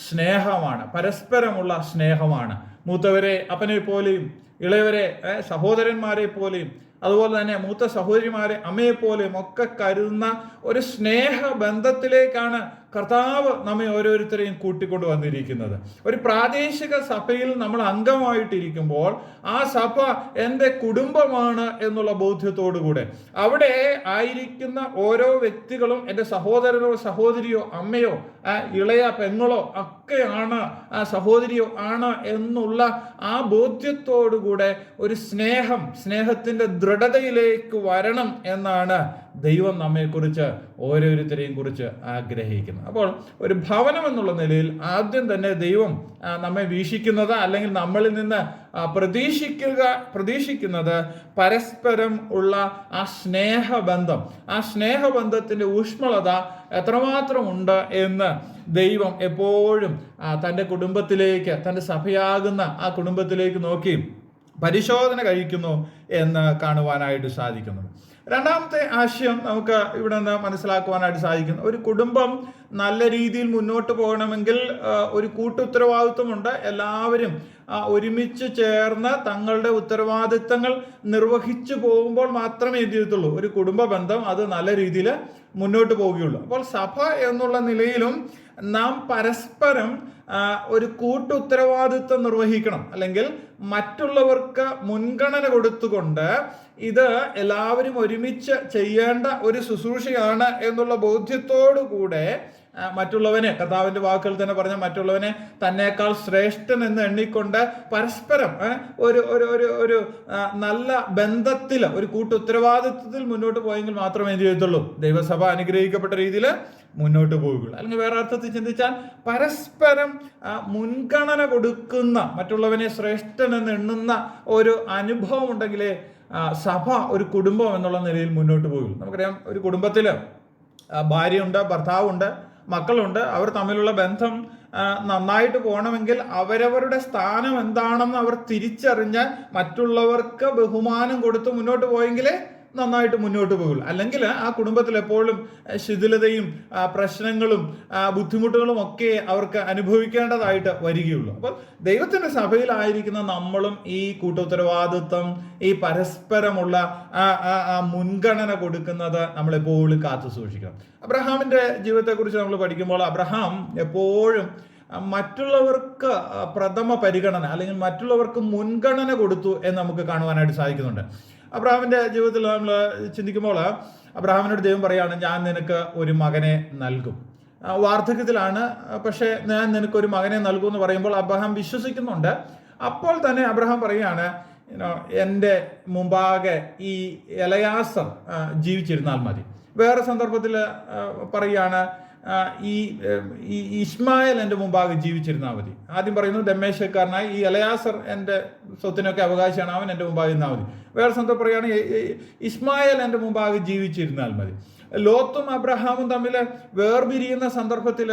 സ്നേഹമാണ്. പരസ്പരമുള്ള സ്നേഹമാണ്. മൂത്തവരെ അപ്പനെ പോലെയും ഇളയവരെ സഹോദരന്മാരെ പോലെയും അതുപോലെ തന്നെ മൂത്ത സഹോദരിമാരെ അമ്മയെപ്പോലെയും ഒക്കെ കരുതുന്ന ഒരു സ്നേഹബന്ധത്തിലേക്കാണ് കർത്താവ് നമ്മെ ഓരോരുത്തരെയും കൂട്ടിക്കൊണ്ട് വന്നിരിക്കുന്നത്. ഒരു പ്രാദേശിക സഭയിൽ നമ്മൾ അംഗമായിട്ടിരിക്കുമ്പോൾ ആ സഭ എൻ്റെ കുടുംബമാണ് എന്നുള്ള ബോധ്യത്തോടു കൂടെ അവിടെ ആയിരിക്കുന്ന ഓരോ വ്യക്തികളും എൻ്റെ സഹോദരനോ സഹോദരിയോ അമ്മയോ ഇളയ പെങ്ങളോ ഒക്കെയാണ്, സഹോദരിയോ ആണ് എന്നുള്ള ആ ബോധ്യത്തോടുകൂടെ ഒരു സ്നേഹത്തിൻ്റെ ദൃഢതയിലേക്ക് വരണം എന്നാണ് ദൈവം നമ്മെക്കുറിച്ച് ഓരോരുത്തരെയും കുറിച്ച് ആഗ്രഹിക്കുന്നത്. അപ്പോൾ ഒരു ഭവനം എന്നുള്ള നിലയിൽ ആദ്യം തന്നെ ദൈവം നമ്മെ വീക്ഷിക്കുന്നത് അല്ലെങ്കിൽ നമ്മളിൽ നിന്ന് പ്രതീക്ഷിക്കുന്നത് പരസ്പരം ഉള്ള ആ സ്നേഹബന്ധം, ആ സ്നേഹബന്ധത്തിൻ്റെ ഊഷ്മളത എത്രമാത്രം ഉണ്ട് എന്ന് ദൈവം എപ്പോഴും തൻ്റെ കുടുംബത്തിലേക്ക്, തൻ്റെ സഭയാകുന്ന ആ കുടുംബത്തിലേക്ക് നോക്കി പരിശോധന കഴിക്കുന്നു എന്ന് കാണുവാനായിട്ട് സാധിക്കുന്നു. രണ്ടാമത്തെ ആശയം നമുക്ക് ഇവിടെ നിന്ന് മനസ്സിലാക്കുവാനായിട്ട് സാധിക്കുന്നു. ഒരു കുടുംബം നല്ല രീതിയിൽ മുന്നോട്ട് പോകണമെങ്കിൽ ഒരു കൂട്ടുത്തരവാദിത്വമുണ്ട്. എല്ലാവരും ഒരുമിച്ച് ചേർന്ന് തങ്ങളുടെ ഉത്തരവാദിത്തങ്ങൾ നിർവഹിച്ചു പോകുമ്പോൾ മാത്രമേ എന്ത് ചെയ്യത്തുള്ളൂ, ഒരു കുടുംബ ബന്ധം അത് നല്ല രീതിയിൽ മുന്നോട്ട് പോവുകയുള്ളൂ. അപ്പോൾ സഭ എന്നുള്ള നിലയിലും നാം പരസ്പരം ഒരു കൂട്ടുത്തരവാദിത്വം നിർവഹിക്കണം, അല്ലെങ്കിൽ മറ്റുള്ളവർക്ക് മുൻഗണന കൊടുത്തുകൊണ്ട് ഇത് എല്ലാവരും ഒരുമിച്ച് ചെയ്യേണ്ട ഒരു ശുശ്രൂഷയാണ് എന്നുള്ള ബോധ്യത്തോടു കൂടെ മറ്റുള്ളവനെ, കർത്താവിൻ്റെ വാക്കുകൾ തന്നെ പറഞ്ഞ മറ്റുള്ളവനെ തന്നേക്കാൾ ശ്രേഷ്ഠൻ എന്ന് എണ്ണിക്കൊണ്ട് പരസ്പരം ഒരു ഒരു ഒരു ഒരു നല്ല ബന്ധത്തിൽ, ഒരു കൂട്ടുത്തരവാദിത്വത്തിൽ മുന്നോട്ട് പോയെങ്കിൽ മാത്രമേ എന്ത് ചെയ്യത്തുള്ളൂ, ദൈവസഭ അനുഗ്രഹിക്കപ്പെട്ട രീതിയിൽ മുന്നോട്ട് പോവുകയുള്ളൂ. അല്ലെങ്കിൽ വേറെ അർത്ഥത്തിൽ ചിന്തിച്ചാൽ പരസ്പരം മുൻഗണന കൊടുക്കുന്ന, മറ്റുള്ളവനെ ശ്രേഷ്ഠൻ എന്ന് എണ്ണുന്ന ഒരു അനുഭവം ഉണ്ടെങ്കിലേ സഭ ഒരു കുടുംബം എന്നുള്ള നിലയിൽ മുന്നോട്ട് പോകുള്ളൂ. നമുക്കറിയാം, ഒരു കുടുംബത്തിൽ ഭാര്യയുണ്ട്, ഭർത്താവുണ്ട്, മക്കളുണ്ട്. അവർ തമ്മിലുള്ള ബന്ധം നന്നായിട്ട് പോകണമെങ്കിൽ അവരവരുടെ സ്ഥാനം എന്താണെന്ന് അവർ തിരിച്ചറിഞ്ഞ് മറ്റുള്ളവർക്ക് ബഹുമാനം കൊടുത്ത് മുന്നോട്ട് പോയെങ്കിലേ നന്നായിട്ട് മുന്നോട്ട് പോകുള്ളൂ. അല്ലെങ്കിൽ ആ കുടുംബത്തിൽ എപ്പോഴും ശിഥിലതയും പ്രശ്നങ്ങളും ബുദ്ധിമുട്ടുകളും ഒക്കെ അവർക്ക് അനുഭവിക്കേണ്ടതായിട്ട് വരികയുള്ളൂ. അപ്പോൾ ദൈവത്തിൻ്റെ സഭയിലായിരിക്കുന്ന നമ്മളും ഈ കൂട്ടുത്തരവാദിത്വം, ഈ പരസ്പരമുള്ള മുൻഗണന കൊടുക്കുന്നത് നമ്മളെപ്പോഴും കാത്തു സൂക്ഷിക്കണം. അബ്രഹാമിൻ്റെ ജീവിതത്തെക്കുറിച്ച് നമ്മൾ പഠിക്കുമ്പോൾ അബ്രഹാം എപ്പോഴും മറ്റുള്ളവർക്ക് പ്രഥമ പരിഗണന അല്ലെങ്കിൽ മറ്റുള്ളവർക്ക് മുൻഗണന കൊടുത്തു എന്ന് നമുക്ക് കാണുവാനായിട്ട് സാധിക്കുന്നുണ്ട്. അബ്രഹാമിൻ്റെ ജീവിതത്തിൽ നമ്മൾ ചിന്തിക്കുമ്പോൾ അബ്രഹാമിനോട് ദൈവം പറയുകയാണ്, ഞാൻ നിനക്ക് ഒരു മകനെ നൽകും. വാർദ്ധക്യത്തിലാണ്, പക്ഷേ ഞാൻ നിനക്കൊരു മകനെ നൽകും എന്ന് പറയുമ്പോൾ അബ്രഹാം വിശ്വസിക്കുന്നുണ്ട്. അപ്പോൾ തന്നെ അബ്രഹാം പറയുകയാണ്, എൻ്റെ മുമ്പാകെ ഈ എലയാസർ ജീവിച്ചിരുന്നാൽ മതി. വേറെ സന്ദർഭത്തിൽ പറയുകയാണ്, ഈ ഇസ്മായേൽ എൻ്റെ മുമ്പാകെ ജീവിച്ചിരുന്നാൽ മതി. ആദ്യം പറയുന്നത് ദമ്മേശക്കാരനായി ഈ എലയാസർ എൻ്റെ സ്വത്തിനൊക്കെ അവകാശിയാണ്, അവൻ എൻ്റെ മുമ്പാകെ ഇരുന്നാൽ മതി. വേറെ സന്ദർഭം പറയുകയാണ്, ഇസ്മായേൽ എൻ്റെ മുമ്പാകെ ജീവിച്ചിരുന്നാൽ മതി. ലോത്തും അബ്രഹാമും തമ്മിൽ വേർപിരിയുന്ന സന്ദർഭത്തിൽ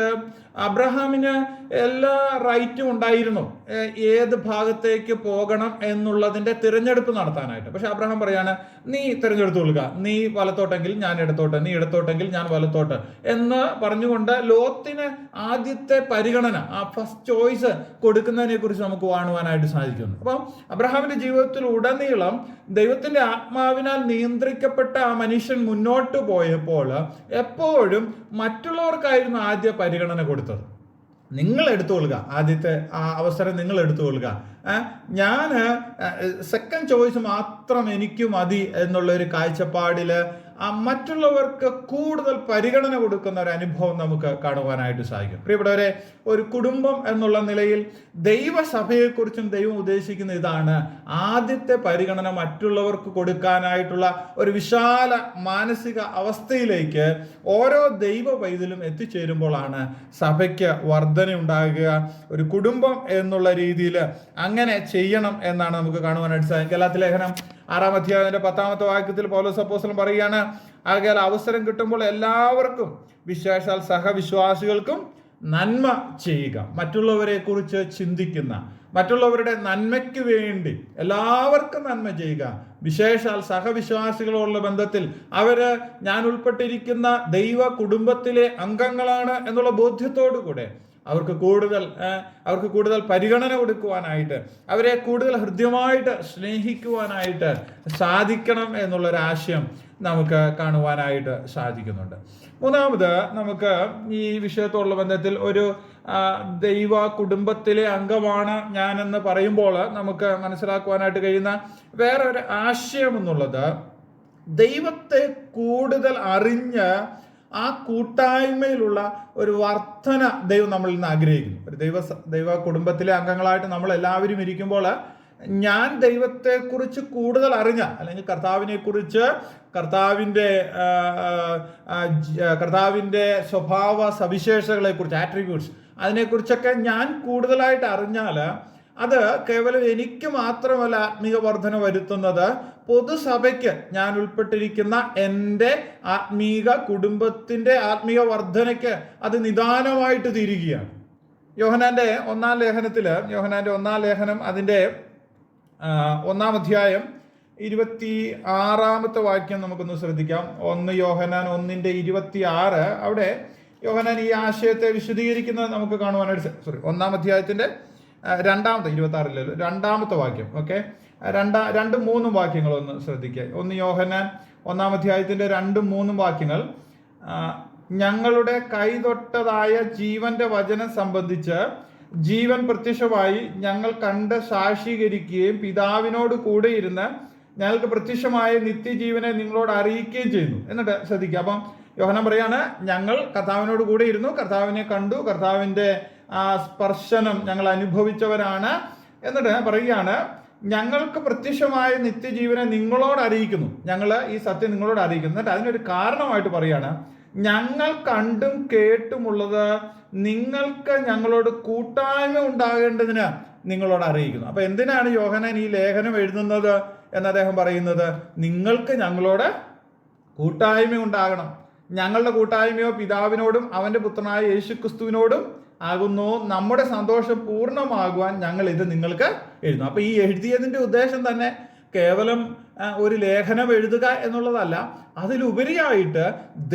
അബ്രഹാമിന് എല്ലാ റൈറ്റും ഉണ്ടായിരുന്നു ഏത് ഭാഗത്തേക്ക് പോകണം എന്നുള്ളതിൻ്റെ തിരഞ്ഞെടുപ്പ് നടത്താനായിട്ട്. പക്ഷെ അബ്രഹാം പറയാണ്, നീ തിരഞ്ഞെടുത്തു കൊള്ളുക, നീ വലത്തോട്ടെങ്കിൽ ഞാൻ ഇടത്തോട്ട്, നീ ഇടത്തോട്ടെങ്കിൽ ഞാൻ വലത്തോട്ട് എന്ന് പറഞ്ഞുകൊണ്ട് ലോത്തിന് ആദ്യത്തെ പരിഗണന, ആ ഫസ്റ്റ് ചോയ്സ് കൊടുക്കുന്നതിനെ കുറിച്ച് നമുക്ക് കാണുവാനായിട്ട് സാധിക്കുന്നു. അപ്പം അബ്രഹാമിന്റെ ജീവിതത്തിൽ ഉടനീളം ദൈവത്തിന്റെ ആത്മാവിനാൽ നിയന്ത്രിക്കപ്പെട്ട ആ മനുഷ്യൻ മുന്നോട്ട് പോയപ്പോൾ എപ്പോഴും മറ്റുള്ളവർക്കായിരുന്നു ആദ്യ പരിഗണന കൊടുത്തത്. നിങ്ങൾ എടുത്തുകൊള്ളുക, ആദ്യത്തെ ആ അവസരം നിങ്ങൾ എടുത്തുകൊള്ളുക, ഞാൻ സെക്കൻഡ് ചോയ്സ് മാത്രം എനിക്ക് മതി എന്നുള്ള ഒരു കാഴ്ചപ്പാടിൽ മറ്റുള്ളവർക്ക് കൂടുതൽ പരിഗണന കൊടുക്കുന്ന ഒരു അനുഭവം നമുക്ക് കാണുവാനായിട്ട് സാധിക്കും. പ്രിയപ്പെട്ടവരെ, ഒരു കുടുംബം എന്നുള്ള നിലയിൽ ദൈവസഭയെക്കുറിച്ചും ദൈവം ഉദ്ദേശിക്കുന്ന ഇതാണ്, ആദ്യത്തെ പരിഗണന മറ്റുള്ളവർക്ക് കൊടുക്കാനായിട്ടുള്ള ഒരു വിശാല മാനസിക അവസ്ഥയിലേക്ക് ഓരോ ദൈവ പൈതലും എത്തിച്ചേരുമ്പോഴാണ് സഭയ്ക്ക് വർധന ഉണ്ടാകുക. ഒരു കുടുംബം എന്നുള്ള രീതിയിൽ അങ്ങനെ ചെയ്യണം എന്നാണ് നമുക്ക് കാണുവാനായിട്ട് സാധിക്കും. ഗലാത്യ ലേഖനം 6-ാം അധ്യായത്തിന്റെ 10-ാമത്തെ വാക്യത്തിൽ പൗലോസ് അപ്പോസ്തലൻ പറയുകയാണ്, ആകയാൽ അവസരം കിട്ടുമ്പോൾ എല്ലാവർക്കും, വിശേഷാൽ സഹവിശ്വാസികൾക്കും നന്മ ചെയ്യുക. മറ്റുള്ളവരെ കുറിച്ച് ചിന്തിക്കുന്ന, മറ്റുള്ളവരുടെ നന്മയ്ക്ക് വേണ്ടി എല്ലാവർക്കും നന്മ ചെയ്യുക. വിശേഷാൽ സഹവിശ്വാസികളുള്ള ബന്ധത്തിൽ അവര് ഞാൻ ഉൾപ്പെട്ടിരിക്കുന്ന ദൈവ കുടുംബത്തിലെ അംഗങ്ങളാണ് എന്നുള്ള ബോധ്യത്തോടു കൂടെ അവർക്ക് കൂടുതൽ പരിഗണന കൊടുക്കുവാനായിട്ട്, അവരെ കൂടുതൽ ഹൃദ്യമായിട്ട് സ്നേഹിക്കുവാനായിട്ട് സാധിക്കണം എന്നുള്ളൊരാശയം നമുക്ക് കാണുവാനായിട്ട് സാധിക്കുന്നുണ്ട്. മൂന്നാമത്, നമുക്ക് ഈ വിഷയത്തോടുള്ള ബന്ധത്തിൽ ഒരു ദൈവ കുടുംബത്തിലെ അംഗമാണ് ഞാനെന്ന് പറയുമ്പോൾ നമുക്ക് മനസ്സിലാക്കുവാനായിട്ട് കഴിയുന്ന വേറൊരു ആശയം എന്നുള്ളത്, ദൈവത്തെ കൂടുതൽ അറിഞ്ഞ് ആ കൂട്ടായ്മയിലുള്ള ഒരു വർധന ദൈവം നമ്മളിൽ നിന്ന് ആഗ്രഹിക്കുന്നു. ഒരു ദൈവ കുടുംബത്തിലെ അംഗങ്ങളായിട്ട് നമ്മൾ എല്ലാവരും ഇരിക്കുമ്പോൾ ഞാൻ ദൈവത്തെക്കുറിച്ച് കൂടുതൽ അറിഞ്ഞ, അല്ലെങ്കിൽ കർത്താവിനെക്കുറിച്ച്, കർത്താവിൻ്റെ സ്വഭാവ സവിശേഷതകളെക്കുറിച്ച്, ആട്രിബ്യൂട്ട്സ്, അതിനെക്കുറിച്ചൊക്കെ ഞാൻ കൂടുതലായിട്ട് അറിഞ്ഞാൽ അത് കേവലം എനിക്ക് മാത്രമല്ല ആത്മീയ വർധന വരുത്തുന്നത്, പൊതുസഭയ്ക്ക്, ഞാൻ ഉൾപ്പെട്ടിരിക്കുന്ന എൻ്റെ ആത്മീക കുടുംബത്തിൻ്റെ ആത്മീയ വർധനയ്ക്ക് അത് നിദാനമായിട്ട് തീരുകയാണ്. യോഹന്നാൻ്റെ ഒന്നാം ലേഖനം അതിൻ്റെ 1-ാം അധ്യായം 26-ാമത്തെ വാക്യം നമുക്കൊന്ന് ശ്രദ്ധിക്കാം. 1 യോഹന്നാൻ 1:26. അവിടെ യോഹന്നാൻ ഈ ആശയത്തെ വിശദീകരിക്കുന്നത് നമുക്ക് കാണുവാനായിട്ട് 1-ാം അധ്യായത്തിൻ്റെ 2-ാമത്തെ വാക്യം. ഓക്കെ, 2-3 വാക്യങ്ങളൊന്ന് ശ്രദ്ധിക്കുക. 1 യോഹന്നാൻ 1-ാം അധ്യായത്തിൻ്റെ 2-3 വാക്യങ്ങൾ, ഞങ്ങളുടെ കൈതൊട്ടതായ ജീവന്റെ വചനം സംബന്ധിച്ച് ജീവൻ പ്രത്യക്ഷമായി ഞങ്ങൾ കണ്ട് സാക്ഷീകരിക്കുകയും പിതാവിനോട് കൂടെ ഇരുന്ന് ഞങ്ങൾക്ക് പ്രത്യക്ഷമായ നിത്യജീവനെ നിങ്ങളോട് അറിയിക്കുകയും ചെയ്യുന്നു. എന്നിട്ട് ശ്രദ്ധിക്കുക. അപ്പം യോഹന്നാൻ പറയാണ്, ഞങ്ങൾ കർത്താവിനോട് കൂടെ ഇരുന്നു, കർത്താവിനെ കണ്ടു, കർത്താവിൻ്റെ സ്പർശനം ഞങ്ങൾ അനുഭവിച്ചവരാണ്. എന്നിട്ട് പറയുകയാണ്, ഞങ്ങൾക്ക് പ്രത്യക്ഷമായ നിത്യജീവനെ നിങ്ങളോട് അറിയിക്കുന്നു, ഞങ്ങൾ ഈ സത്യം നിങ്ങളോട് അറിയിക്കുന്നു. എന്നിട്ട് അതിനൊരു കാരണമായിട്ട് പറയാണ്, ഞങ്ങൾ കണ്ടും കേട്ടുമുള്ളത് നിങ്ങൾക്ക് ഞങ്ങളോട് കൂട്ടായ്മ ഉണ്ടാകേണ്ടതിന് നിങ്ങളോട് അറിയിക്കുന്നു. അപ്പൊ എന്തിനാണ് യോഹന്നാൻ ഈ ലേഖനം എഴുതുന്നത് എന്ന് അദ്ദേഹം പറയുന്നത്, നിങ്ങൾക്ക് ഞങ്ങളോട് കൂട്ടായ്മ ഉണ്ടാകണം. ഞങ്ങളുടെ കൂട്ടായ്മയോ പിതാവിനോടും അവൻ്റെ പുത്രനായ യേശുക്രിസ്തുവിനോടും ആകുന്നു. നമ്മുടെ സന്തോഷം പൂർണ്ണമാകുവാൻ ഞങ്ങൾ ഇത് നിങ്ങൾക്ക് എഴുതുന്നു. അപ്പൊ ഈ എഴുതിയതിൻ്റെ ഉദ്ദേശം തന്നെ കേവലം ഒരു ലേഖനം എഴുതുക എന്നുള്ളതല്ല, അതിലുപരിയായിട്ട്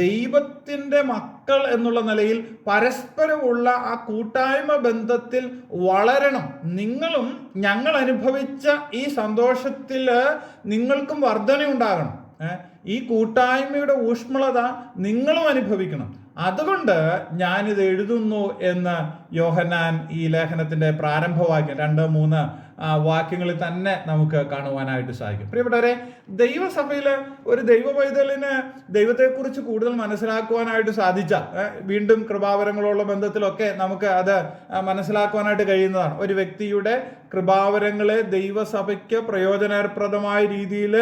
ദൈവത്തിൻ്റെ മക്കൾ എന്നുള്ള നിലയിൽ പരസ്പരമുള്ള ആ കൂട്ടായ്മ ബന്ധത്തിൽ വളരണം. നിങ്ങളും ഞങ്ങൾ അനുഭവിച്ച ഈ സന്തോഷത്തിൽ നിങ്ങൾക്കും വർധനയുണ്ടാകണം. ഈ കൂട്ടായ്മയുടെ ഊഷ്മളത നിങ്ങളും അനുഭവിക്കണം. അതുകൊണ്ട് ഞാനിത് എഴുതുന്നു എന്ന് യോഹന്നാൻ ഈ ലേഖനത്തിൻ്റെ പ്രാരംഭവാക്യം 2-3 വാക്യങ്ങളിൽ തന്നെ നമുക്ക് കാണുവാനായിട്ട് സാധിക്കും. പ്രിയപ്പെട്ടവരെ, ദൈവസഭയിൽ ഒരു ദൈവ പൈതലിന് ദൈവത്തെക്കുറിച്ച് കൂടുതൽ മനസ്സിലാക്കുവാനായിട്ട് സാധിച്ച, വീണ്ടും കൃപാവരങ്ങളുള്ള ബന്ധത്തിലൊക്കെ നമുക്ക് അത് മനസ്സിലാക്കുവാനായിട്ട് കഴിയുന്നതാണ്. ഒരു വ്യക്തിയുടെ കൃപാവരങ്ങളെ ദൈവസഭയ്ക്ക് പ്രയോജനപ്രദമായ രീതിയിൽ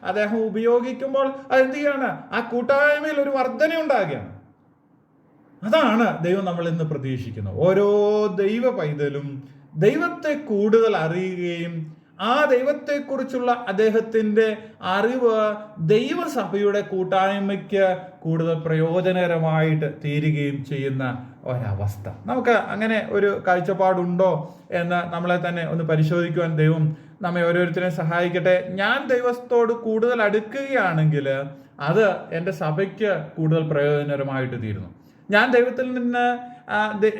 അദ്ദേഹം ഉപയോഗിക്കുമ്പോൾ അതെന്ത് ചെയ്യാണ്, ആ കൂട്ടായ്മയിൽ ഒരു വർധന ഉണ്ടാകുകയാണ്. അതാണ് ദൈവം നമ്മൾ ഇന്ന് പ്രതീക്ഷിക്കുന്നത്. ഓരോ ദൈവ പൈതലും ദൈവത്തെ കൂടുതൽ അറിയുകയും ആ ദൈവത്തെക്കുറിച്ചുള്ള അദ്ദേഹത്തിൻ്റെ അറിവ് ദൈവസഭയുടെ കൂട്ടായ്മയ്ക്ക് കൂടുതൽ പ്രയോജനകരമായിട്ട് തീരുകയും ചെയ്യുന്ന ഒരവസ്ഥ. നമുക്ക് അങ്ങനെ ഒരു കാഴ്ചപ്പാടുണ്ടോ എന്ന് നമ്മളെ തന്നെ ഒന്ന് പരിശോധിക്കുവാൻ ദൈവം നമ്മെ ഓരോരുത്തരെയും സഹായിക്കട്ടെ. ഞാൻ ദൈവത്തോട് കൂടുതൽ അടുക്കുകയാണെങ്കിൽ അത് എൻ്റെ സഭയ്ക്ക് കൂടുതൽ പ്രയോജനകരമായിട്ട് തീരുന്നു. ഞാൻ ദൈവത്തിൽ നിന്ന്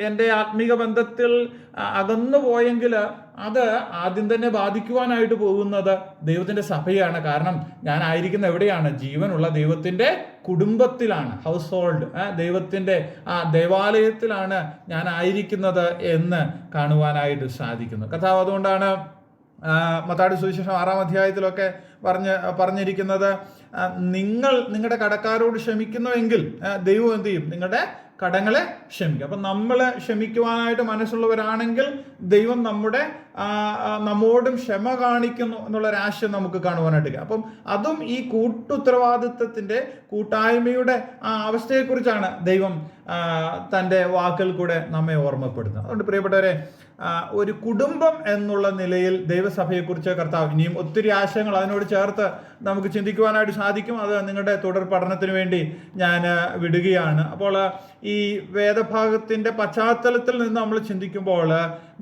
എൻ്റെ ആത്മീക ബന്ധത്തിൽ അകന്നു പോയെങ്കിൽ അത് ആദ്യം തന്നെ ബാധിക്കുവാനായിട്ട് പോകുന്നത് ദൈവത്തിൻ്റെ സഭയാണ്. കാരണം ഞാൻ ആയിരിക്കുന്ന എവിടെയാണ്? ജീവനുള്ള ദൈവത്തിൻ്റെ കുടുംബത്തിലാണ്, ഹൗസ് ഹോൾഡ്, ദൈവത്തിൻ്റെ ആ ദേവാലയത്തിലാണ് ഞാൻ ആയിരിക്കുന്നത് എന്ന് കാണുവാനായിട്ട് സാധിക്കുന്നു. കർത്താവ് അതുകൊണ്ടാണ് മത്തായിയുടെ സുവിശേഷം 6-ാം അധ്യായത്തിലൊക്കെ പറഞ്ഞിരിക്കുന്നത്, നിങ്ങൾ നിങ്ങളുടെ കടക്കാരോട് ക്ഷമിക്കുന്നുവെങ്കിൽ ദൈവം എന്ത് ചെയ്യും? നിങ്ങളുടെ കടങ്ങളെ ക്ഷമിക്കും. അപ്പം നമ്മൾ ക്ഷമിക്കുവാനായിട്ട് മനസ്സുള്ളവരാണെങ്കിൽ ദൈവം നമ്മോടും ക്ഷമ കാണിക്കുന്നു എന്നുള്ളൊരാശയം നമുക്ക് കാണുവാനായിട്ട്. അപ്പം അതും ഈ കൂട്ടുത്തരവാദിത്വത്തിൻ്റെ കൂട്ടായ്മയുടെ ആ അവസ്ഥയെക്കുറിച്ചാണ് ദൈവം തൻ്റെ വാക്കിൽ കൂടെ നമ്മെ ഓർമ്മപ്പെടുത്തുന്നത്. അതുകൊണ്ട് പ്രിയപ്പെട്ടവരെ, ഒരു കുടുംബം എന്നുള്ള നിലയിൽ ദൈവസഭയെക്കുറിച്ച് കർത്താവ് ഇനിയും ഒത്തിരി ആശയങ്ങൾ അതിനോട് ചേർത്ത് നമുക്ക് ചിന്തിക്കുവാനായിട്ട് സാധിക്കും. അത് നിങ്ങളുടെ തുടർ പഠനത്തിന് വേണ്ടി ഞാൻ വിടുകയാണ്. അപ്പോൾ ഈ വേദഭാഗത്തിന്റെ പശ്ചാത്തലത്തിൽ നിന്ന് നമ്മൾ ചിന്തിക്കുമ്പോൾ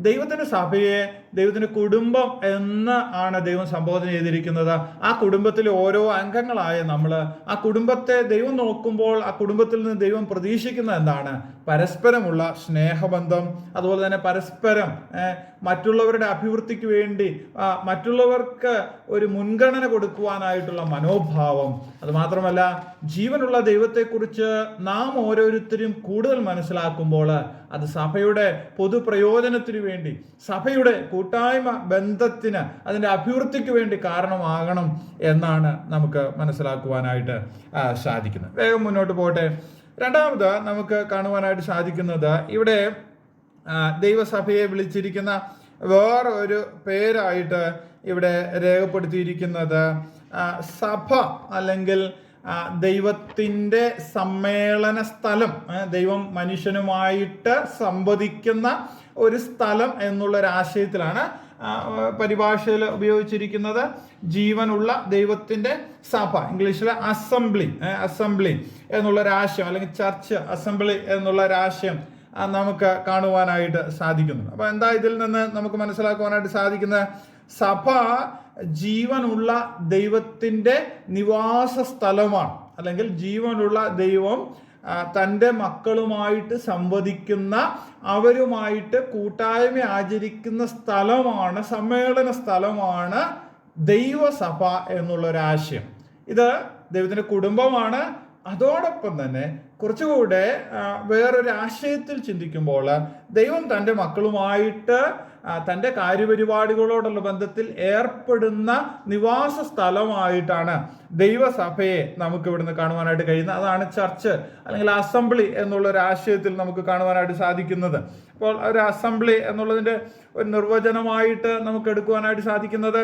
ദൈവത്തിന്റെ സഭയെ ദൈവത്തിന്റെ കുടുംബം എന്ന് ആണ് ദൈവം സംബോധന ചെയ്തിരിക്കുന്നത്. ആ കുടുംബത്തിലെ ഓരോ അംഗങ്ങളായ നമ്മൾ ആ കുടുംബത്തെ ദൈവം നോക്കുമ്പോൾ ആ കുടുംബത്തിൽ നിന്ന് ദൈവം പ്രതീക്ഷിക്കുന്നത് എന്താണ്? പരസ്പരമുള്ള സ്നേഹബന്ധം, അതുപോലെ തന്നെ പരസ്പരം മറ്റുള്ളവരുടെ അഭിവൃദ്ധിക്ക് വേണ്ടി മറ്റുള്ളവർക്ക് ഒരു മുൻഗണന കൊടുക്കുവാനായിട്ടുള്ള മനോഭാവം. അതുമാത്രമല്ല, ജീവനുള്ള ദൈവത്തെക്കുറിച്ച് നാം ഓരോരുത്തരും കൂടുതൽ മനസ്സിലാക്കുമ്പോൾ അത് സഭയുടെ പൊതുപ്രയോജനത്തിന് വേണ്ടി, സഭയുടെ കൂട്ടായ്മ ബന്ധത്തിന്, അതിൻ്റെ അഭിവൃദ്ധിക്ക് വേണ്ടി കാരണമാകണം എന്നാണ് നമുക്ക് മനസ്സിലാക്കുവാനായിട്ട് സാധിക്കുന്നത്. വേഗം മുന്നോട്ട് പോട്ടെ. രണ്ടാമത് നമുക്ക് കാണുവാനായിട്ട് സാധിക്കുന്നത് ഇവിടെ ദൈവസഭയെ വിളിച്ചിരിക്കുന്ന വേറൊരു പേരായിട്ട് ഇവിടെ രേഖപ്പെടുത്തിയിരിക്കുന്നത് സഭ അല്ലെങ്കിൽ ദൈവത്തിൻ്റെ സമ്മേളന സ്ഥലം, ദൈവം മനുഷ്യനുമായിട്ട് സംവദിക്കുന്ന ഒരു സ്ഥലം എന്നുള്ളൊരാശയത്തിലാണ് പരിഭാഷയിൽ ഉപയോഗിച്ചിരിക്കുന്നത്. ജീവനുള്ള ദൈവത്തിൻ്റെ സഭ, ഇംഗ്ലീഷിൽ അസംബ്ലി എന്നുള്ളൊരാശയം, അല്ലെങ്കിൽ ചർച്ച് അസംബ്ലി എന്നുള്ളൊരാശയം നമുക്ക് കാണുവാനായിട്ട് സാധിക്കുന്നു. അപ്പോൾ എന്താ ഇതിൽ നിന്ന് നമുക്ക് മനസ്സിലാക്കുവാനായിട്ട് സാധിക്കുന്നത്? സഭ ജീവനുള്ള ദൈവത്തിൻ്റെ നിവാസ സ്ഥലമാണ്, അല്ലെങ്കിൽ ജീവനുള്ള ദൈവം തൻ്റെ മക്കളുമായിട്ട് സംവദിക്കുന്ന, അവരുമായിട്ട് കൂട്ടായ്മ ആചരിക്കുന്ന സ്ഥലമാണ്, സമ്മേളന സ്ഥലമാണ് ദൈവസഭ എന്നുള്ളൊരാശയം. ഇത് ദൈവത്തിൻ്റെ കുടുംബമാണ്. അതോടൊപ്പം തന്നെ കുറച്ചുകൂടെ വേറൊരു ആശയത്തിൽ ചിന്തിക്കുമ്പോൾ ദൈവം തൻ്റെ മക്കളുമായിട്ട് തൻ്റെ കാര്യപരിപാടികളോടുള്ള ബന്ധത്തിൽ ഏർപ്പെടുന്ന നിവാസ സ്ഥലമായിട്ടാണ് ദൈവസഭയെ നമുക്ക് ഇവിടുന്ന് കാണുവാനായിട്ട് കഴിയുന്നത്. അതാണ് ചർച്ച് അല്ലെങ്കിൽ അസംബ്ലി എന്നുള്ളൊരു ആശയത്തിൽ നമുക്ക് കാണുവാനായിട്ട് സാധിക്കുന്നത്. അപ്പോൾ ഒരു അസംബ്ലി എന്നുള്ളതിൻ്റെ ഒരു നിർവചനമായിട്ട് നമുക്ക് എടുക്കുവാനായിട്ട് സാധിക്കുന്നത്,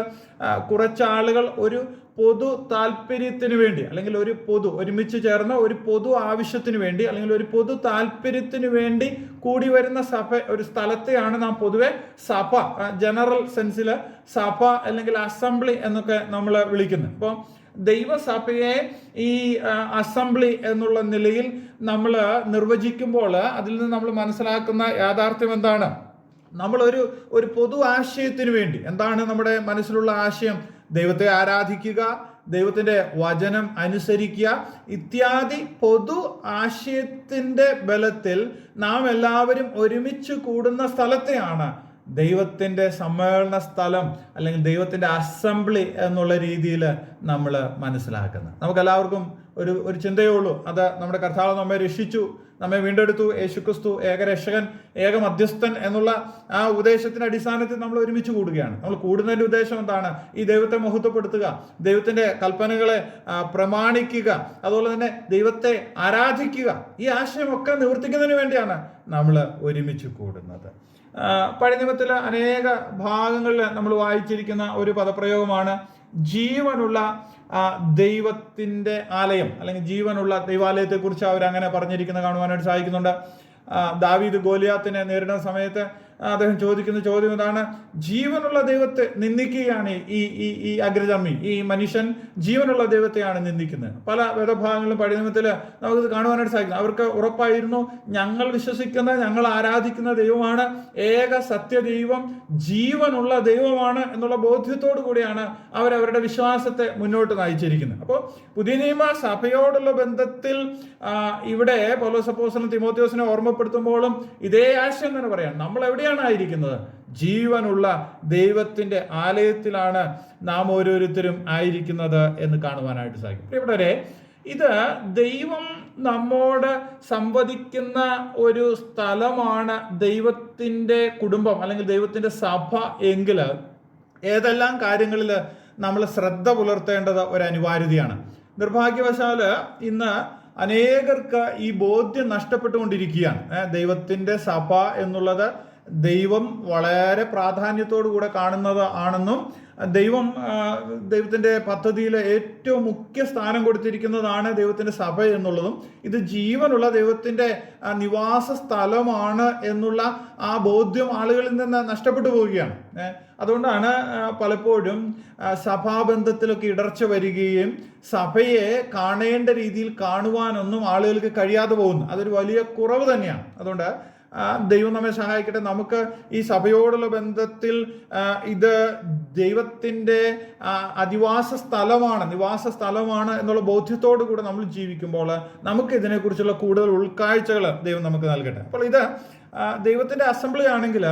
കുറച്ചാളുകൾ ഒരു പൊതു താല്പര്യത്തിന് വേണ്ടി, അല്ലെങ്കിൽ ഒരുമിച്ച് ചേർന്ന ഒരു പൊതു ആവശ്യത്തിന് വേണ്ടി, അല്ലെങ്കിൽ ഒരു പൊതു താല്പര്യത്തിന് വേണ്ടി കൂടി വരുന്ന സഭ, ഒരു സ്ഥലത്തെയാണ് നാം പൊതുവെ സഭ, ജനറൽ സെൻസിൽ സഭ അല്ലെങ്കിൽ അസംബ്ലി എന്നൊക്കെ നമ്മൾ വിളിക്കുന്നത്. അപ്പോൾ ദൈവസഭയെ ഈ അസംബ്ലി എന്നുള്ള നിലയിൽ നമ്മൾ നിർവചിക്കുമ്പോൾ അതിൽ നിന്ന് നമ്മൾ മനസ്സിലാക്കുന്ന യാഥാർത്ഥ്യം എന്താണ്? നമ്മൾ ഒരു പൊതു ആശയത്തിന് വേണ്ടി, എന്താണ് നമ്മുടെ മനസ്സിലുള്ള ആശയം? ദൈവത്തെ ആരാധിക്കുക, ദൈവത്തിൻ്റെ വചനം അനുസരിക്കുക ഇത്യാദി പൊതു ആശയത്തിൻ്റെ ബലത്തിൽ നാം എല്ലാവരും ഒരുമിച്ച് കൂടുന്ന സ്ഥലത്തെയാണ് ദൈവത്തിൻ്റെ സമ്മേളന സ്ഥലം അല്ലെങ്കിൽ ദൈവത്തിൻ്റെ അസംബ്ലി എന്നുള്ള രീതിയിൽ നമ്മൾ മനസ്സിലാക്കുന്നത്. നമുക്കെല്ലാവർക്കും ഒരു ചിന്തയേ ഉള്ളൂ, അത് നമ്മുടെ കർത്താവ് നമ്മെ രക്ഷിച്ചു, നമ്മെ വീണ്ടെടുത്തു, യേശുക്രിസ്തു ഏകരക്ഷകൻ, ഏക മധ്യസ്ഥൻ എന്നുള്ള ആ ഉദ്ദേശത്തിന്റെ അടിസ്ഥാനത്തിൽ നമ്മൾ ഒരുമിച്ച് കൂടുകയാണ്. നമ്മൾ കൂടുന്നതിന്റെ ഉദ്ദേശം എന്താണ്? ഈ ദൈവത്തെ മഹത്വപ്പെടുത്തുക, ദൈവത്തിന്റെ കൽപ്പനകളെ പ്രമാണിക്കുക, അതുപോലെ തന്നെ ദൈവത്തെ ആരാധിക്കുക. ഈ ആശയമൊക്കെ നിവർത്തിക്കുന്നതിന് വേണ്ടിയാണ് നമ്മൾ ഒരുമിച്ച് കൂടുന്നത്. പഴയ നിയമത്തിൽ അനേക ഭാഗങ്ങളിൽ നമ്മൾ വായിച്ചിരിക്കുന്ന ഒരു പദപ്രയോഗമാണ് ജീവനുള്ള ദൈവത്തിൻ്റെ ആലയം, അല്ലെങ്കിൽ ജീവനുള്ള ദൈവാലയത്തെക്കുറിച്ച് അവരങ്ങനെ പറഞ്ഞിരിക്കുന്നത് കാണുവാനായിട്ട് സാധിക്കുന്നുണ്ട്. ദാവീദ് ഗോലിയാത്തിനെ നേരിടുന്ന സമയത്ത് അദ്ദേഹം ചോദിക്കുന്ന ചോദ്യം ഇതാണ്: ജീവനുള്ള ദൈവത്തെ നിന്ദിക്കുകയാണ് ഈ അഗ്രചർമ്മി, ഈ മനുഷ്യൻ ജീവനുള്ള ദൈവത്തെയാണ് നിന്ദിക്കുന്നത്. പല വേദഭാഗങ്ങളിലും പഴയ നിയമത്തിൽ നമുക്കിത് കാണുവാനായിട്ട് സാധിക്കും. അവർക്ക് ഉറപ്പായിരുന്നു, ഞങ്ങൾ വിശ്വസിക്കുന്ന, ഞങ്ങൾ ആരാധിക്കുന്ന ദൈവമാണ് ഏക സത്യദൈവം, ജീവനുള്ള ദൈവമാണ് എന്നുള്ള ബോധ്യത്തോടു കൂടിയാണ് അവരവരുടെ വിശ്വാസത്തെ മുന്നോട്ട് നയിച്ചിരിക്കുന്നത്. അപ്പോൾ പുതിയ നിയമ സഭയോടുള്ള ബന്ധത്തിൽ ഇവിടെ പൗലോസ് അപ്പോസ്തലൻ തിമോഥെയോസിനെ ഓർമ്മപ്പെടുത്തുമ്പോഴും ഇതേ ആശയം തന്നെ പറയാം. നമ്മൾ എവിടെയാണ് ആയിരിക്കുന്നത്? ജീവനുള്ള ദൈവത്തിന്റെ ആലയത്തിലാണ് നാം ഓരോരുത്തരും ആയിരിക്കുന്നത് എന്ന് കാണുവാനായിട്ട് സാധിക്കും. ഇവിടെ ഇത് ദൈവം നമ്മോട് സംവദിക്കുന്ന ഒരു സ്ഥലമാണ് ദൈവത്തിൻ്റെ കുടുംബം അല്ലെങ്കിൽ ദൈവത്തിൻ്റെ സഭ എങ്കിൽ ഏതെല്ലാം കാര്യങ്ങളിൽ നമ്മൾ ശ്രദ്ധ പുലർത്തേണ്ടത് ഒരു അനിവാര്യതയാണ്. നിർഭാഗ്യവശാല് ഇന്ന് അനേകർക്ക് ഈ ബോധ്യം നഷ്ടപ്പെട്ടുകൊണ്ടിരിക്കുകയാണ്. ദൈവത്തിൻ്റെ സഭ എന്നുള്ളത് ദൈവം വളരെ പ്രാധാന്യത്തോടു കൂടെ കാണുന്നത് ആണെന്നും ദൈവത്തിൻ്റെ പദ്ധതിയിൽ ഏറ്റവും മുഖ്യ സ്ഥാനം കൊടുത്തിരിക്കുന്നതാണ് ദൈവത്തിൻ്റെ സഭ എന്നുള്ളതും ഇത് ജീവനുള്ള ദൈവത്തിൻ്റെ നിവാസ സ്ഥലമാണ് എന്നുള്ള ആ ബോധ്യം ആളുകളിൽ നിന്ന് നഷ്ടപ്പെട്ടു പോവുകയാണ്. അതുകൊണ്ടാണ് പലപ്പോഴും സഭാബന്ധത്തിലൊക്കെ ഇടർച്ച വരികയും സഭയെ കാണേണ്ട രീതിയിൽ കാണുവാനൊന്നും ആളുകൾക്ക് കഴിയാതെ പോകുന്നു. അതൊരു വലിയ കുറവ് തന്നെയാണ്. അതുകൊണ്ട് ദൈവം നമ്മെ സഹായിക്കട്ടെ. നമുക്ക് ഈ സഭയോടുള്ള ബന്ധത്തിൽ ഇത് ദൈവത്തിൻ്റെ നിവാസ സ്ഥലമാണ് എന്നുള്ള ബോധ്യത്തോടു കൂടെ നമ്മൾ ജീവിക്കുമ്പോൾ നമുക്ക് ഇതിനെക്കുറിച്ചുള്ള കൂടുതൽ ഉൾക്കാഴ്ചകൾ ദൈവം നമുക്ക് നൽകട്ടെ. അപ്പോൾ ഇത് ദൈവത്തിൻ്റെ അസംബ്ലി ആണെങ്കിൽ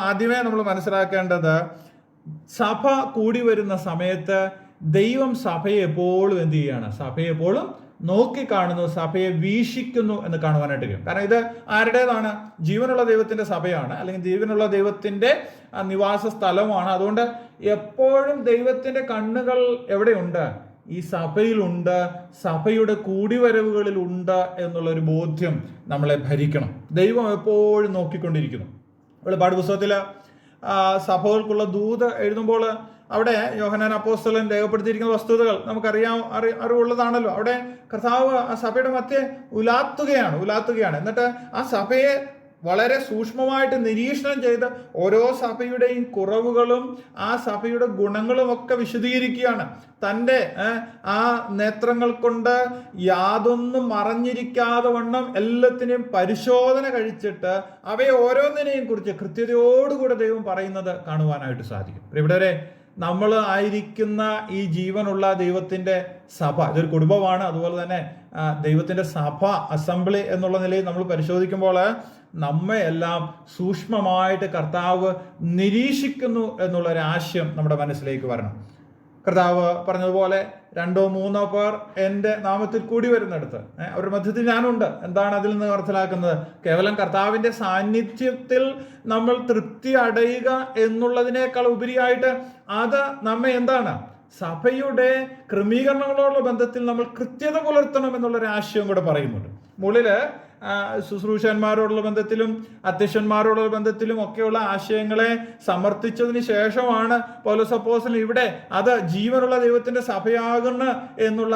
ആദ്യമേ നമ്മൾ മനസ്സിലാക്കേണ്ടത് സഭ കൂടി വരുന്ന സമയത്ത് ദൈവം സഭയെ എപ്പോഴും എന്ത് ചെയ്യുകയാണ്? സഭയെ എപ്പോഴും നോക്കിക്കാണുന്നു, സഭയെ വീക്ഷിക്കുന്നു എന്ന് കാണുവാനായിട്ട് കഴിയും. കാരണം ഇത് ആരുടേതാണ്? ജീവനുള്ള ദൈവത്തിൻ്റെ സഭയാണ്, അല്ലെങ്കിൽ ജീവനുള്ള ദൈവത്തിൻ്റെ നിവാസ സ്ഥലമാണ്. അതുകൊണ്ട് എപ്പോഴും ദൈവത്തിൻ്റെ കണ്ണുകൾ എവിടെയുണ്ട്? ഈ സഭയിലുണ്ട്, സഭയുടെ കൂടിവരവുകളിലുണ്ട് എന്നുള്ളൊരു ബോധ്യം നമ്മളെ ഭരിക്കണം. ദൈവം എപ്പോഴും നോക്കിക്കൊണ്ടിരിക്കുന്നു. വെളിപ്പാട് പുസ്തകത്തിൽ സഭകൾക്കുള്ള ദൂത് എഴുതുമ്പോൾ അവിടെ യോഹന്നാൻ അപ്പോസ്തലൻ രേഖപ്പെടുത്തിയിരിക്കുന്ന വസ്തുതകൾ നമുക്കറിയാം, അറിവുള്ളതാണല്ലോ. അവിടെ കർത്താവ് ആ സഭയുടെ മധ്യേ ഉലാത്തുകയാണ്. എന്നിട്ട് ആ സഭയെ വളരെ സൂക്ഷ്മമായിട്ട് നിരീക്ഷണം ചെയ്ത് ഓരോ സഭയുടെയും കുറവുകളും ആ സഭയുടെ ഗുണങ്ങളും ഒക്കെ വിശദീകരിക്കുകയാണ്. തൻ്റെ ആ നേത്രങ്ങൾ കൊണ്ട് യാതൊന്നും മറഞ്ഞിരിക്കാതെ വണ്ണം എല്ലാത്തിനെയും പരിശോധന കഴിച്ചിട്ട് അവയെ ഓരോന്നിനെയും കുറിച്ച് കൃത്യതയോടുകൂടെ ദൈവം പറയുന്നത് കാണുവാനായിട്ട് സാധിക്കും. ഇവിടെ നമ്മൾ ആയിരിക്കുന്ന ഈ ജീവനുള്ള ദൈവത്തിൻ്റെ സഭ ഇതൊരു കുടുംബമാണ്. അതുപോലെ തന്നെ ദൈവത്തിൻ്റെ സഭ അസംബ്ലി എന്നുള്ള നിലയിൽ നമ്മൾ പരിശോധിക്കുമ്പോൾ നമ്മെ എല്ലാം സൂക്ഷ്മമായിട്ട് കർത്താവ് നിരീക്ഷിക്കുന്നു എന്നുള്ളൊരാശയം നമ്മുടെ മനസ്സിലേക്ക് വരണം. കർത്താവ് പറഞ്ഞതുപോലെ 2-3 പേർ എൻ്റെ നാമത്തിൽ കൂടി വരുന്നിടത്ത് അവരുടെ മധ്യത്തിൽ ഞാനുണ്ട്. എന്താണ് അതിൽ നിന്ന് മനസ്സിലാക്കുന്നത്? കേവലം കർത്താവിൻ്റെ സാന്നിധ്യത്തിൽ നമ്മൾ തൃപ്തി അടയുക എന്നുള്ളതിനേക്കാൾ ഉപരിയായിട്ട് അത് നമ്മെ എന്താണ്? സഭയുടെ ക്രമീകരണങ്ങളോടുള്ള ബന്ധത്തിൽ നമ്മൾ കൃത്യത പുലർത്തണം എന്നുള്ളൊരു ആശയം കൂടെ പറയുന്നുണ്ട്. മുകളില് ശുശ്രൂഷന്മാരോടുള്ള ബന്ധത്തിലും അധ്യക്ഷന്മാരോടുള്ള ബന്ധത്തിലും ഒക്കെയുള്ള ആശയങ്ങളെ സമർത്ഥിച്ചതിന് ശേഷമാണ് പൗലോസ് അപ്പോസ്തലൻ ഇവിടെ അത് ജീവനുള്ള ദൈവത്തിന്റെ സഭയാകുന്നു എന്നുള്ള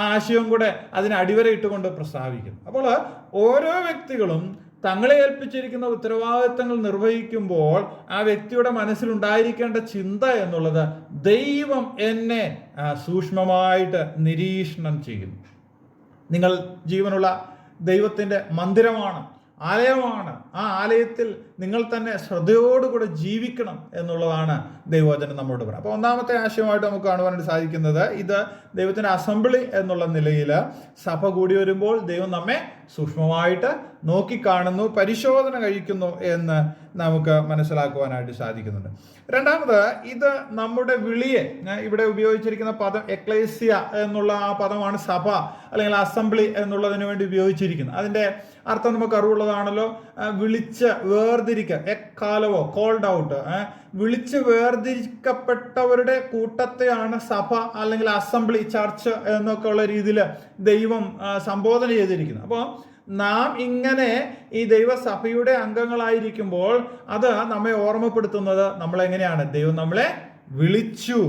ആശയം കൂടെ അതിന് അടിവരയിട്ടുകൊണ്ട് പ്രസ്താവിക്കുന്നു. അപ്പോൾ ഓരോ വ്യക്തികളും തങ്ങളെ ഏൽപ്പിച്ചിരിക്കുന്ന ഉത്തരവാദിത്തങ്ങൾ നിർവഹിക്കുമ്പോൾ ആ വ്യക്തിയുടെ മനസ്സിലുണ്ടായിരിക്കേണ്ട ചിന്ത എന്നുള്ളത് ദൈവം എന്നെ സൂക്ഷ്മമായിട്ട് നിരീക്ഷണം ചെയ്യുന്നു. നിങ്ങൾ ജീവനുള്ള ദൈവത്തിൻ്റെ മന്ദിരമാണ്, ആലയമാണ്. ആ ആലയത്തിൽ നിങ്ങൾ തന്നെ ശ്രദ്ധയോടുകൂടെ ജീവിക്കണം എന്നുള്ളതാണ് ദൈവവചനം നമ്മോട് പറയുന്നത്. അപ്പോൾ ഒന്നാമത്തെ ആശയമായിട്ട് നമുക്ക് കാണുവാനായിട്ട് സാധിക്കുന്നത് ഇത് ദൈവത്തിൻ്റെ അസംബ്ലി എന്നുള്ള നിലയിൽ സഭ കൂടി വരുമ്പോൾ ദൈവം നമ്മെ സൂക്ഷ്മമായിട്ട് നോക്കിക്കാണുന്നു, പരിശോധന കഴിക്കുന്നു എന്ന് നമുക്ക് മനസ്സിലാക്കുവാനായിട്ട് സാധിക്കുന്നുണ്ട്. രണ്ടാമത് ഇത് നമ്മുടെ വിളിയെ, ഇവിടെ ഉപയോഗിച്ചിരിക്കുന്ന പദം എക്ലേസിയ എന്നുള്ള ആ പദമാണ് സഭ അല്ലെങ്കിൽ അസംബ്ലി എന്നുള്ളതിന് വേണ്ടി ഉപയോഗിച്ചിരിക്കുന്നത്. അതിൻ്റെ അർത്ഥം നമുക്ക് അറിവുള്ളതാണല്ലോ. വിളിച്ച് വേർതിരിക്കുക, എക്കാലവോ കോൾഡ് ഔട്ട്, വിളിച്ച് വേർതിരിക്കപ്പെട്ടവരുടെ കൂട്ടത്തെയാണ് സഭ അല്ലെങ്കിൽ അസംബ്ലി, ചർച്ച് എന്നൊക്കെ ഉള്ള രീതിയിൽ ദൈവം സംബോധന ചെയ്തിരിക്കുന്നത്. അപ്പോൾ നാം ഇങ്ങനെ ഈ ദൈവസഭയുടെ അംഗങ്ങളായിരിക്കുമ്പോൾ അത് നമ്മെ ഓർമ്മപ്പെടുത്തുന്നത് നമ്മളെങ്ങനെയാണ്? ദൈവം നമ്മളെ വിളിച്ചു,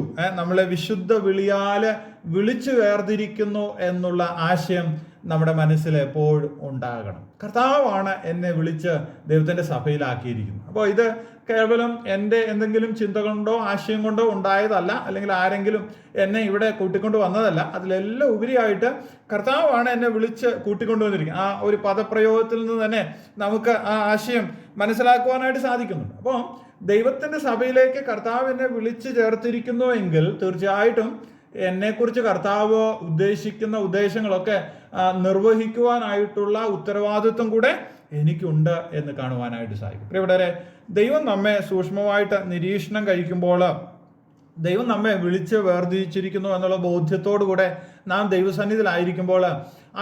നമ്മളെ വിശുദ്ധ വിളിയാല് വിളിച്ചു വേർതിരിക്കുന്നു എന്നുള്ള ആശയം നമ്മുടെ മനസ്സിൽ എപ്പോഴും ഉണ്ടാകണം. കർത്താവാണ് എന്നെ വിളിച്ച് ദൈവത്തിൻ്റെ സഭയിലാക്കിയിരിക്കുന്നത്. അപ്പോൾ ഇത് കേവലം എൻ്റെ എന്തെങ്കിലും ചിന്ത കൊണ്ടോ ആശയം കൊണ്ടോ ഉണ്ടായതല്ല, അല്ലെങ്കിൽ ആരെങ്കിലും എന്നെ ഇവിടെ കൂട്ടിക്കൊണ്ട് വന്നതല്ല. അതിലെല്ലാം ഉപരിയായിട്ട് കർത്താവാണ് എന്നെ വിളിച്ച് കൂട്ടിക്കൊണ്ടുവന്നിരിക്കുന്നത്. ആ ഒരു പദപ്രയോഗത്തിൽ നിന്ന് തന്നെ നമുക്ക് ആ ആശയം മനസ്സിലാക്കുവാനായിട്ട് സാധിക്കുന്നുണ്ട്. അപ്പോൾ ദൈവത്തിൻ്റെ സഭയിലേക്ക് കർത്താവ് എന്നെ വിളിച്ച് ചേർത്തിരിക്കുന്നു എങ്കിൽ തീർച്ചയായിട്ടും എന്നെക്കുറിച്ച് കർത്താവ് ഉദ്ദേശിക്കുന്ന ഉദ്ദേശങ്ങളൊക്കെ നിർവഹിക്കുവാനായിട്ടുള്ള ഉത്തരവാദിത്വം കൂടെ എനിക്കുണ്ട് എന്ന് കാണുവാനായിട്ട് സാധിക്കും. പ്രിയപ്പെട്ടവരെ, ദൈവം നമ്മെ സൂക്ഷ്മമായിട്ട് നിരീക്ഷണം കഴിക്കുമ്പോൾ ദൈവം നമ്മെ വിളിച്ച് വേർതിരിച്ചിരിക്കുന്നു എന്നുള്ള ബോധ്യത്തോടു കൂടെ നാം ദൈവസന്നിധിയിലായിരിക്കുമ്പോൾ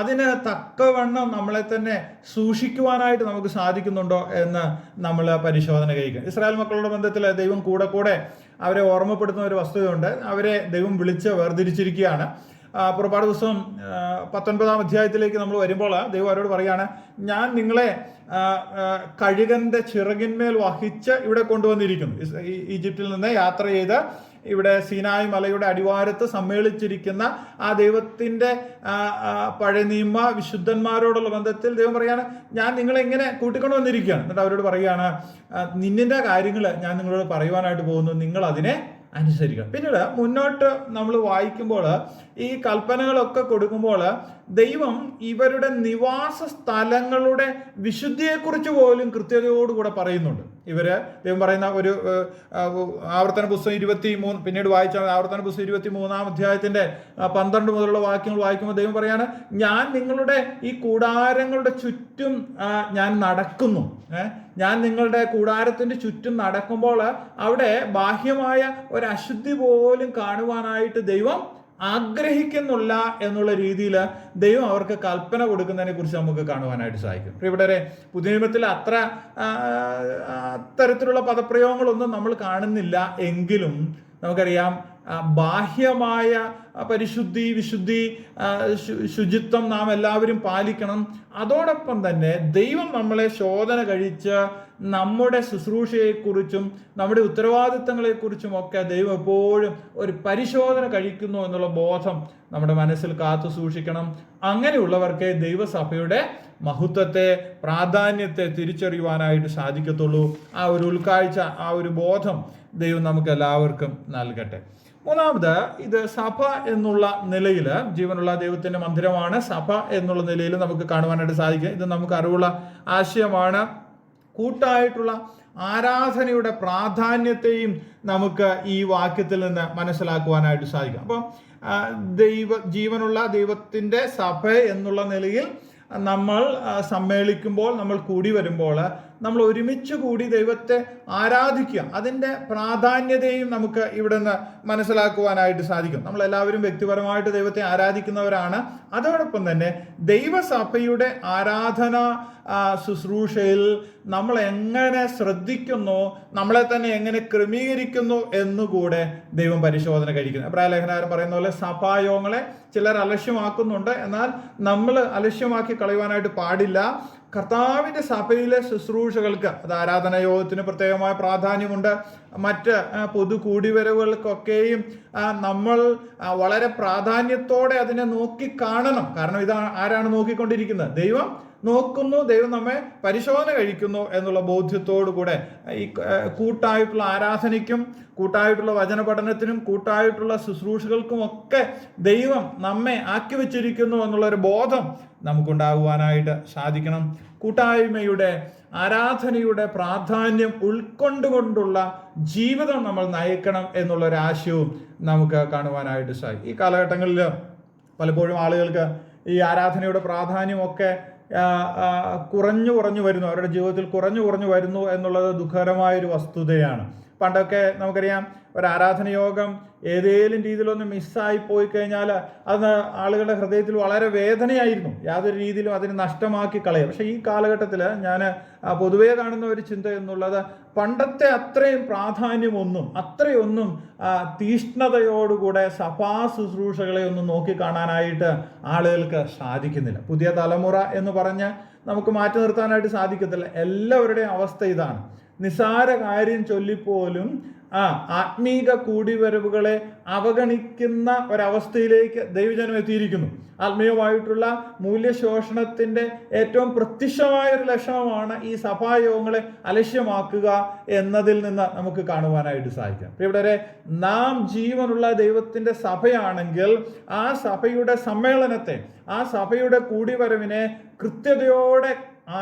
അതിന് തക്കവണ്ണം നമ്മളെ തന്നെ സൂക്ഷിക്കുവാനായിട്ട് നമുക്ക് സാധിക്കുന്നുണ്ടോ എന്ന് നമ്മൾ പരിശോധന കഴിക്കുക. ഇസ്രായേൽ മക്കളുടെ ബന്ധത്തിൽ ദൈവം കൂടെ അവരെ ഓർമ്മപ്പെടുത്തുന്ന ഒരു വസ്തുതയുണ്ട്. അവരെ ദൈവം വിളിച്ച് വേർതിരിച്ചിരിക്കുകയാണ്. പുറപ്പാട് പുസ്തകം 19-ാം അധ്യായത്തിലേക്ക് നമ്മൾ വരുമ്പോൾ ദൈവം അവരോട് പറയുകയാണ്, ഞാൻ നിങ്ങളെ കഴുകന്റെ ചിറകിന്മേൽ വഹിച്ച് ഇവിടെ കൊണ്ടുവന്നിരിക്കുന്നു. ഈജിപ്തിൽ നിന്ന് യാത്ര ചെയ്ത് ഇവിടെ സീനായ് മലയുടെ അടിവാരത്ത് സമ്മേളിച്ചിരിക്കുന്ന ആ ദൈവത്തിൻ്റെ പഴയ നിയമ വിശുദ്ധന്മാരോടുള്ള ബന്ധത്തിൽ ദൈവം പറയാണ്, ഞാൻ നിങ്ങളെ ഇങ്ങനെ കൂട്ടിക്കൊണ്ട് വന്നിരിക്കുകയാണ്. എന്നിട്ട് അവരോട് പറയുകയാണ്, നിന്നിൻ്റെ കാര്യങ്ങൾ ഞാൻ നിങ്ങളോട് പറയുവാനായിട്ട് പോകുന്നു, നിങ്ങൾ അതിനെ അനുസരിക്കണം. പിന്നീട് മുന്നോട്ട് നമ്മൾ വായിക്കുമ്പോൾ ഈ കൽപ്പനകളൊക്കെ കൊടുക്കുമ്പോൾ ദൈവം ഇവരുടെ നിവാസ സ്ഥലങ്ങളുടെ വിശുദ്ധിയെക്കുറിച്ച് പോലും കൃത്യതയോടുകൂടെ പറയുന്നുണ്ട്. ദൈവം പറയുന്ന ഒരു ആവർത്തന പുസ്തകം 23, പിന്നീട് വായിച്ചാൽ ആവർത്തന പുസ്തകം 23-ാം അധ്യായത്തിൻ്റെ 12 മുതലുള്ള വാക്യങ്ങൾ വായിക്കുമ്പോൾ ദൈവം പറയാണ്, ഞാൻ നിങ്ങളുടെ ഈ കൂടാരങ്ങളുടെ ചുറ്റും ഞാൻ നടക്കുന്നു. ഞാൻ നിങ്ങളുടെ കൂടാരത്തിൻ്റെ ചുറ്റും നടക്കുമ്പോൾ അവിടെ ബാഹ്യമായ ഒരു അശുദ്ധി പോലും കാണുവാനായിട്ട് ദൈവം ആഗ്രഹിക്കുന്നില്ല എന്നുള്ള രീതിയിൽ ദൈവം അവർക്ക് കൽപ്പന കൊടുക്കുന്നതിനെ കുറിച്ച് നമുക്ക് കാണുവാനായിട്ട് സാധിക്കും. ഇവിടെ പുതിയ നിയമത്തിൽ അത്തരത്തിലുള്ള പദപ്രയോഗങ്ങളൊന്നും നമ്മൾ കാണുന്നില്ല. എങ്കിലും നമുക്കറിയാം, ബാഹ്യമായ പരിശുദ്ധി, വിശുദ്ധി, ശുചിത്വം നാം എല്ലാവരും പാലിക്കണം. അതോടൊപ്പം തന്നെ ദൈവം നമ്മളെ ശോധന കഴിച്ച് നമ്മുടെ ശുശ്രൂഷയെക്കുറിച്ചും നമ്മുടെ ഉത്തരവാദിത്തങ്ങളെക്കുറിച്ചും ഒക്കെ ദൈവം എപ്പോഴും ഒരു പരിശോധന കഴിക്കുന്നു എന്നുള്ള ബോധം നമ്മുടെ മനസ്സിൽ കാത്തു സൂക്ഷിക്കണം. അങ്ങനെയുള്ളവർക്ക് ദൈവസഭയുടെ മഹത്വത്തെ, പ്രാധാന്യത്തെ തിരിച്ചറിയുവാനായിട്ട് സാധിക്കത്തുള്ളൂ. ആ ഒരു ഉൾക്കാഴ്ച, ആ ഒരു ബോധം ദൈവം നമുക്ക് എല്ലാവർക്കും നൽകട്ടെ. മൂന്നാമത്, ഇത് സഭ എന്നുള്ള നിലയിൽ, ജീവനുള്ള ദൈവത്തിൻ്റെ മന്ദിരമാണ് സഭ എന്നുള്ള നിലയിൽ നമുക്ക് കാണുവാനായിട്ട് സാധിക്കും. ഇത് നമുക്ക് അറിവുള്ള ആശയമാണ്. കൂട്ടായിട്ടുള്ള ആരാധനയുടെ പ്രാധാന്യത്തെയും നമുക്ക് ഈ വാക്യത്തിൽ നിന്ന് മനസ്സിലാക്കുവാനായിട്ട് സാധിക്കും. അപ്പം ജീവനുള്ള ദൈവത്തിൻ്റെ സഭ എന്നുള്ള നിലയിൽ നമ്മൾ സമ്മേളിക്കുമ്പോൾ, നമ്മൾ കൂടി വരുമ്പോൾ, നമ്മൾ ഒരുമിച്ച് കൂടി ദൈവത്തെ ആരാധിക്കുക, അതിൻ്റെ പ്രാധാന്യതയും നമുക്ക് ഇവിടെ നിന്ന് മനസ്സിലാക്കുവാനായിട്ട് സാധിക്കും. നമ്മളെല്ലാവരും വ്യക്തിപരമായിട്ട് ദൈവത്തെ ആരാധിക്കുന്നവരാണ്. അതോടൊപ്പം തന്നെ ദൈവസഭയുടെ ആരാധന ശുശ്രൂഷയിൽ നമ്മൾ എങ്ങനെ ശ്രദ്ധിക്കുന്നു, നമ്മളെ തന്നെ എങ്ങനെ ക്രമീകരിക്കുന്നു എന്നുകൂടെ ദൈവം പരിശോധന കഴിക്കുന്നു. എബ്രായ ലേഖനകാരൻ പറയുന്ന പോലെ സഭായോഗങ്ങളെ ചിലർ അലക്ഷ്യമാക്കുന്നുണ്ട്. എന്നാൽ നമ്മൾ അലക്ഷ്യമാക്കി കളയുവാനായിട്ട് പാടില്ല. കർത്താവിൻ്റെ സഭയിലെ ശുശ്രൂഷകൾക്ക്, അത് ആരാധനാ യോഗത്തിന് പ്രത്യേകമായ പ്രാധാന്യമുണ്ട്. മറ്റ് പൊതു കൂടിവരവുകൾക്കൊക്കെയും നമ്മൾ വളരെ പ്രാധാന്യത്തോടെ അതിനെ നോക്കിക്കാണണം. കാരണം ആരാണ് നോക്കിക്കൊണ്ടിരിക്കുന്നത്? ദൈവം നോക്കുന്നു, ദൈവം നമ്മെ പരിശോധന കഴിക്കുന്നു എന്നുള്ള ബോധ്യത്തോടു കൂടെ ഈ കൂട്ടായിട്ടുള്ള ആരാധനയ്ക്കും കൂട്ടായിട്ടുള്ള വചന പഠനത്തിനും കൂട്ടായിട്ടുള്ള ശുശ്രൂഷകൾക്കും ഒക്കെ ദൈവം നമ്മെ ആക്കി വച്ചിരിക്കുന്നു എന്നുള്ളൊരു ബോധം നമുക്കുണ്ടാകുവാനായിട്ട് സാധിക്കണം. കൂട്ടായ്മയുടെ, ആരാധനയുടെ പ്രാധാന്യം ഉൾക്കൊണ്ടുകൊണ്ടുള്ള ജീവിതം നമ്മൾ നയിക്കണം എന്നുള്ളൊരാശയവും നമുക്ക് കാണുവാനായിട്ട് സാധിക്കും. ഈ കാലഘട്ടങ്ങളിൽ പലപ്പോഴും ആളുകൾക്ക് ഈ ആരാധനയുടെ പ്രാധാന്യമൊക്കെ കുറഞ്ഞു വരുന്നു, അവരുടെ ജീവിതത്തിൽ കുറഞ്ഞു വരുന്നു എന്നുള്ളത് ദുഃഖകരമായൊരു വസ്തുതയാണ്. പണ്ടൊക്കെ നമുക്കറിയാം, ഒരു ആരാധന യോഗം ഏതെങ്കിലും രീതിയിലൊന്ന് മിസ്സായി പോയി കഴിഞ്ഞാൽ അത് ആളുകളുടെ ഹൃദയത്തിൽ വളരെ വേദനയായിരുന്നു. യാതൊരു രീതിയിലും അതിന് നഷ്ടമാക്കി കളയും. പക്ഷേ ഈ കാലഘട്ടത്തിൽ ഞാൻ പൊതുവേ കാണുന്ന ഒരു ചിന്ത എന്നുള്ളത്, പണ്ടത്തെ അത്രയും പ്രാധാന്യമൊന്നും, അത്രയൊന്നും തീഷ്ണതയോടുകൂടെ സഭാ ശുശ്രൂഷകളെ ഒന്നും നോക്കിക്കാണാനായിട്ട് ആളുകൾക്ക് സാധിക്കുന്നില്ല. പുതിയ തലമുറ എന്ന് പറഞ്ഞ് നമുക്ക് മാറ്റി നിർത്താനായിട്ട് സാധിക്കത്തില്ല. എല്ലാവരുടെയും അവസ്ഥ ഇതാണ്. നിസാര കാര്യം ചൊല്ലിപ്പോലും ആത്മീക കൂടിവരവുകളെ അവഗണിക്കുന്ന ഒരവസ്ഥയിലേക്ക് ദൈവജനം എത്തിയിരിക്കുന്നു. ആത്മീയമായിട്ടുള്ള മൂല്യശോഷണത്തിൻ്റെ ഏറ്റവും പ്രത്യക്ഷമായ ഒരു ലക്ഷണമാണ് ഈ സഭായോഗങ്ങളെ അലക്ഷ്യമാക്കുക എന്നതിൽ നിന്ന് നമുക്ക് കാണുവാനായിട്ട് സാധിക്കും. ഇവിടെ നാം ജീവനുള്ള ദൈവത്തിൻ്റെ സഭയാണെങ്കിൽ ആ സഭയുടെ സമ്മേളനത്തെ, ആ സഭയുടെ കൂടിവരവിനെ കൃത്യതയോടെ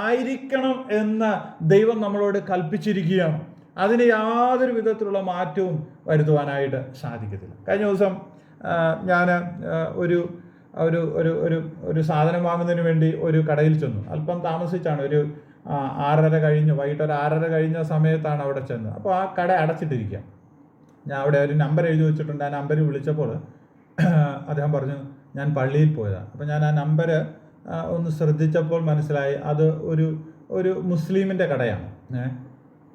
ആയിരിക്കണം എന്ന് ദൈവം നമ്മളോട് കൽപ്പിച്ചിരിക്കുകയാണ്. അതിന് യാതൊരു വിധത്തിലുള്ള മാറ്റവും വരുത്തുവാനായിട്ട് സാധിക്കത്തില്ല. കഴിഞ്ഞ ദിവസം ഞാൻ ഒരു ഒരു ഒരു ഒരു ഒരു സാധനം വാങ്ങുന്നതിന് വേണ്ടി ഒരു കടയിൽ ചെന്നു. അല്പം താമസിച്ചാണ്, ഒരു 6:30 കഴിഞ്ഞ്, വൈകിട്ട് ഒരു 6:30 കഴിഞ്ഞ സമയത്താണ് അവിടെ ചെന്നത്. അപ്പോൾ ആ കട അടച്ചിട്ടിരിക്കുക. ഞാൻ അവിടെ ഒരു നമ്പർ എഴുതി വെച്ചിട്ടുണ്ട്. ആ നമ്പറിൽ വിളിച്ചപ്പോൾ അദ്ദേഹം പറഞ്ഞു, ഞാൻ പള്ളിയിൽ പോയതാണ്. അപ്പോൾ ഞാൻ ആ നമ്പർ ഒന്ന് ശ്രദ്ധിച്ചപ്പോൾ മനസ്സിലായി അത് ഒരു മുസ്ലിമിൻ്റെ കടയാണ്.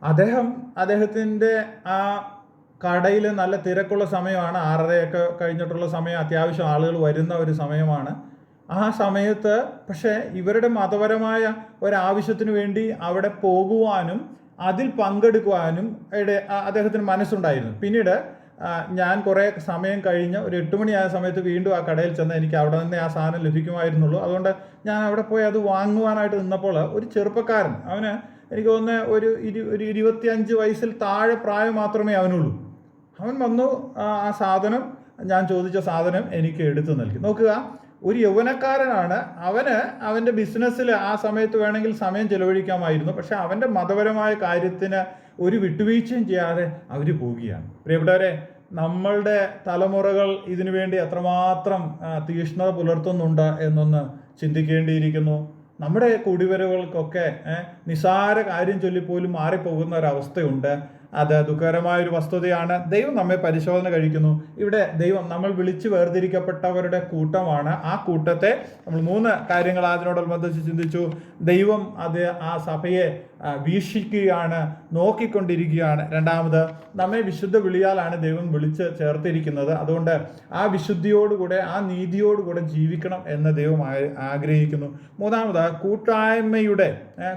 അദ്ദേഹത്തിൻ്റെ ആ കടയിൽ നല്ല തിരക്കുള്ള സമയമാണ്, 6:30 കഴിഞ്ഞിട്ടുള്ള സമയം, അത്യാവശ്യം ആളുകൾ വരുന്ന ഒരു സമയമാണ്. ആ സമയത്ത് പക്ഷേ ഇവരുടെ മതപരമായ ഒരാവശ്യത്തിന് വേണ്ടി അവിടെ പോകുവാനും അതിൽ പങ്കെടുക്കുവാനും അദ്ദേഹത്തിന് മനസ്സുണ്ടായിരുന്നു. പിന്നീട് ഞാൻ കുറേ സമയം കഴിഞ്ഞ് ഒരു 8 മണിയായ സമയത്ത് വീണ്ടും ആ കടയിൽ ചെന്ന് എനിക്ക് അവിടെ നിന്ന് ആ സാധനം ലഭിക്കുമായിരുന്നുള്ളൂ. അതുകൊണ്ട് ഞാൻ അവിടെ പോയി അത് വാങ്ങുവാനായിട്ട് നിന്നപ്പോൾ ഒരു ചെറുപ്പക്കാരൻ, അവന് എനിക്ക് തോന്നുന്നത് ഒരു 25 വയസ്സിൽ താഴെ പ്രായം മാത്രമേ അവനുള്ളൂ. അവൻ വന്നു ആ സാധനം, ഞാൻ ചോദിച്ച സാധനം എനിക്ക് എടുത്തു നൽകി. നോക്കുക, ഒരു യൗവനക്കാരനാണ്. അവൻ്റെ ബിസിനസ്സിൽ ആ സമയത്ത് വേണമെങ്കിൽ സമയം ചെലവഴിക്കാമായിരുന്നു. പക്ഷെ അവൻ്റെ മതപരമായ കാര്യത്തിന് ഒരു വിട്ടുവീഴ്ചയും ചെയ്യാതെ അവർ പോവുകയാണ്. പ്രിയപ്പെട്ടവരെ, നമ്മളുടെ തലമുറകൾ ഇതിനു വേണ്ടി എത്രമാത്രം തീക്ഷ്ണത പുലർത്തുന്നുണ്ട് എന്നൊന്ന് ചിന്തിക്കേണ്ടിയിരിക്കുന്നു. നമ്മുടെ കുടിവരവുകൾക്കൊക്കെ നിസാര കാര്യം ചൊല്ലിപ്പോലും മാറിപ്പോകുന്ന ഒരവസ്ഥയുണ്ട്. അത് ദുഃഖകരമായൊരു വസ്തുതയാണ്. ദൈവം നമ്മെ പരിശോധന കഴിക്കുന്നു. ഇവിടെ ദൈവം നമ്മൾ വിളിച്ച് വേർതിരിക്കപ്പെട്ടവരുടെ കൂട്ടമാണ്. ആ കൂട്ടത്തെ നമ്മൾ 3 കാര്യങ്ങൾ അതിനോടനുബന്ധിച്ച് ചിന്തിച്ചു. ദൈവം ആ സഭയെ വീക്ഷിക്കുകയാണ്, നോക്കിക്കൊണ്ടിരിക്കുകയാണ്. രണ്ടാമത്, നമ്മെ വിശുദ്ധ വിളിയാലാണ് ദൈവം വിളിച്ച് ചേർത്തിരിക്കുന്നത്. അതുകൊണ്ട് ആ വിശുദ്ധിയോടുകൂടെ, ആ നീതിയോടുകൂടെ ജീവിക്കണം എന്ന് ദൈവം ആഗ്രഹിക്കുന്നു. മൂന്നാമത്,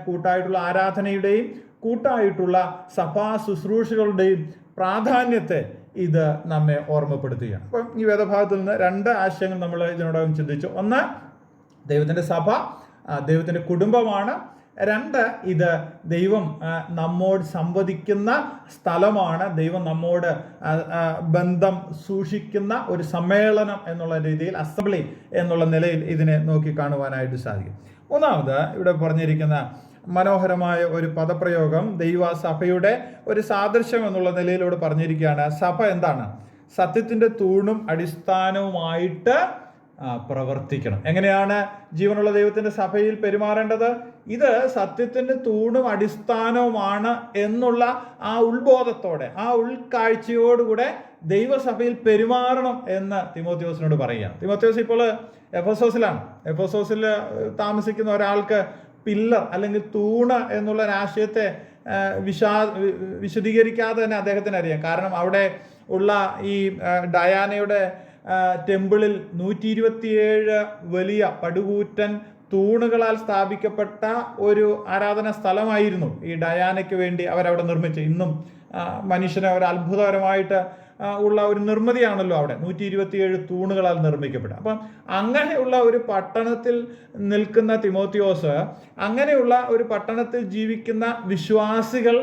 കൂട്ടായിട്ടുള്ള ആരാധനയുടെയും കൂട്ടായിട്ടുള്ള സഭാ ശുശ്രൂഷകളുടെയും പ്രാധാന്യത്തെ ഇത് നമ്മെ ഓർമ്മപ്പെടുത്തുകയാണ്. അപ്പം ഈ വേദഭാഗത്തിൽ നിന്ന് 2 ആശയങ്ങൾ നമ്മൾ ഇതിനോടകം ചിന്തിച്ചു. ഒന്ന്, ദൈവത്തിൻ്റെ സഭ ദൈവത്തിൻ്റെ കുടുംബമാണ്. 2, ഇത് ദൈവം നമ്മോട് സംവദിക്കുന്ന സ്ഥലമാണ്. ദൈവം നമ്മോട് ബന്ധം സൂക്ഷിക്കുന്ന ഒരു സമ്മേളനം എന്നുള്ള രീതിയിൽ, അസംബ്ലി എന്നുള്ള നിലയിൽ ഇതിനെ നോക്കി കാണുവാനായിട്ട് സാധിക്കും. മൂന്നാമത്, ഇവിടെ പറഞ്ഞിരിക്കുന്ന മനോഹരമായ ഒരു പദപ്രയോഗം ദൈവസഭയുടെ ഒരു സാദൃശ്യം എന്നുള്ള നിലയിലൂടെ പറഞ്ഞിരിക്കുകയാണ്. സഭ എന്താണ്? സത്യത്തിൻ്റെ തൂണും അടിസ്ഥാനവുമായിട്ട് പ്രവർത്തിക്കണം. എങ്ങനെയാണ് ജീവനുള്ള ദൈവത്തിൻ്റെ സഭയിൽ പെരുമാറേണ്ടത്? ഇത് സത്യത്തിൻ്റെ തൂണും അടിസ്ഥാനവുമാണ് എന്നുള്ള ആ ഉത്ബോധത്തോടെ, ആ ഉൾക്കാഴ്ചയോടുകൂടെ ദൈവസഭയിൽ പെരുമാറണം എന്ന് തിമോത്തിയോസിനോട് പറയുകയാണ്. തിമോത്തിയോസ് ഇപ്പോൾ എഫെസോസിൽ താമസിക്കുന്ന ഒരാൾക്ക് പില്ലർ അല്ലെങ്കിൽ തൂണ് എന്നുള്ള ഒരാശയത്തെ വിശദീകരിക്കാതെ തന്നെ അദ്ദേഹത്തിന് അറിയാം. കാരണം അവിടെ ഉള്ള ഈ ഡയാനയുടെ ടെമ്പിളിൽ 127 വലിയ പടുകൂറ്റൻ തൂണുകളാൽ സ്ഥാപിക്കപ്പെട്ട ഒരു ആരാധന സ്ഥലമായിരുന്നു ഈ ഡയാനയ്ക്ക് വേണ്ടി അവരവിടെ നിർമ്മിച്ചത്. ഇന്നും മനുഷ്യനെ ഒരു അത്ഭുതകരമായിട്ട് ഉള്ള ഒരു നിർമ്മിതിയാണല്ലോ അവിടെ 127 തൂണുകളാൽ നിർമ്മിക്കപ്പെട്ടത്. അപ്പം അങ്ങനെയുള്ള ഒരു പട്ടണത്തിൽ നിൽക്കുന്ന തിമോത്തിയോസ്, അങ്ങനെയുള്ള ഒരു പട്ടണത്തിൽ ജീവിക്കുന്ന വിശ്വാസികൾ,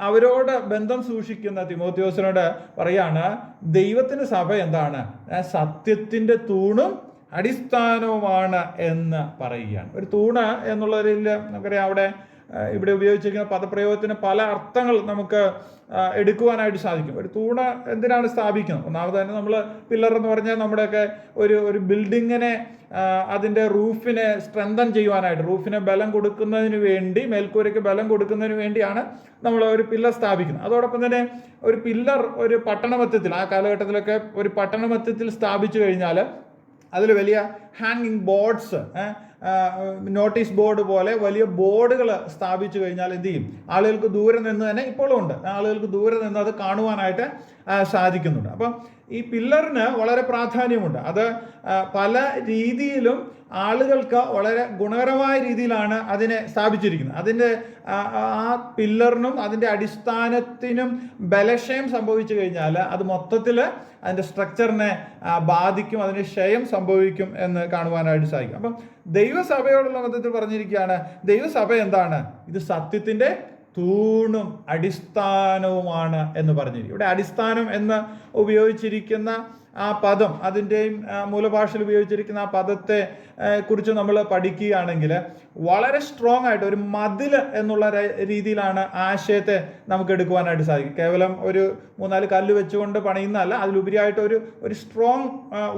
അവരോട് ബന്ധം സൂക്ഷിക്കുന്ന തിമോത്തിയോസിനോട് പറയാണ്, ദൈവത്തിൻ്റെ സഭ എന്താണ്? സത്യത്തിൻ്റെ തൂണും അടിസ്ഥാനവുമാണ് എന്ന് പറയുകയാണ്. ഒരു തൂണ് എന്നുള്ളതിൽ നമുക്കറിയാം, ഇവിടെ ഉപയോഗിച്ചിരിക്കുന്ന പദപ്രയോഗത്തിന് പല അർത്ഥങ്ങൾ നമുക്ക് എടുക്കുവാനായിട്ട് സാധിക്കും. ഒരു തൂണ് എന്തിനാണ് സ്ഥാപിക്കുന്നത്? ഒന്നാമത് തന്നെ നമ്മൾ പില്ലർ എന്ന് പറഞ്ഞാൽ നമ്മുടെയൊക്കെ ഒരു ബിൽഡിങ്ങിനെ, അതിൻ്റെ റൂഫിനെ സ്ട്രെങ്തൻ ചെയ്യുവാനായിട്ട്, റൂഫിനെ ബലം കൊടുക്കുന്നതിന് വേണ്ടി, മേൽക്കൂരയ്ക്ക് ബലം കൊടുക്കുന്നതിന് വേണ്ടിയാണ് നമ്മൾ ഒരു പില്ലർ സ്ഥാപിക്കുന്നത്. അതോടൊപ്പം തന്നെ ഒരു പില്ലർ ഒരു പട്ടണമധ്യത്തിൽ, ആ കാലഘട്ടത്തിലൊക്കെ ഒരു പട്ടണമധ്യത്തിൽ സ്ഥാപിച്ചു കഴിഞ്ഞാൽ അതിൽ വലിയ ഹാങ്ങിങ് ബോർഡ്സ്, നോട്ടീസ് ബോർഡ് പോലെ വലിയ ബോർഡുകൾ സ്ഥാപിച്ചു കഴിഞ്ഞാൽ എന്ത് ചെയ്യും? ആളുകൾക്ക് ദൂരെ നിന്ന് തന്നെ, ഇപ്പോഴും ഉണ്ട്, ആളുകൾക്ക് ദൂരെ നിന്ന് അത് കാണുവാനായിട്ട് സാധിക്കുന്നുണ്ട്. അപ്പം ഈ പില്ലറിന് വളരെ പ്രാധാന്യമുണ്ട്. അത് പല രീതിയിലും ആളുകൾക്ക് വളരെ ഗുണകരമായ രീതിയിലാണ് അതിനെ സ്ഥാപിച്ചിരിക്കുന്നത്. അതിൻ്റെ ആ പില്ലറിനും അതിൻ്റെ അടിസ്ഥാനത്തിനും ബലക്ഷയം സംഭവിച്ചു കഴിഞ്ഞാൽ അത് മൊത്തത്തിൽ അതിൻ്റെ സ്ട്രക്ചറിനെ ബാധിക്കും, അതിന് ക്ഷയം സംഭവിക്കും എന്ന് കാണുവാനായിട്ട് സാധിക്കും. അപ്പം ദൈവസഭയോടുള്ള ബന്ധത്തിൽ പറഞ്ഞിരിക്കുകയാണ്, ദൈവസഭ എന്താണ്? ഇത് സത്യത്തിൻ്റെ തൂണും അടിസ്ഥാനവുമാണ് എന്ന് പറഞ്ഞിരിക്കും. ഇവിടെ അടിസ്ഥാനം എന്ന് ഉപയോഗിച്ചിരിക്കുന്ന ആ പദം, അതിൻ്റെയും മൂലഭാഷയിൽ ഉപയോഗിച്ചിരിക്കുന്ന ആ പദത്തെ കുറിച്ച് നമ്മൾ പഠിക്കുകയാണെങ്കിൽ വളരെ സ്ട്രോങ് ആയിട്ട് ഒരു മതിൽ എന്നുള്ള രീതിയിലാണ് ആശയത്തെ നമുക്ക് എടുക്കുവാനായിട്ട് സാധിക്കും. കേവലം ഒരു 3-4 കല്ല് വെച്ചുകൊണ്ട് പണിയുന്നതല്ല, അതിലുപരിയായിട്ട് ഒരു സ്ട്രോങ്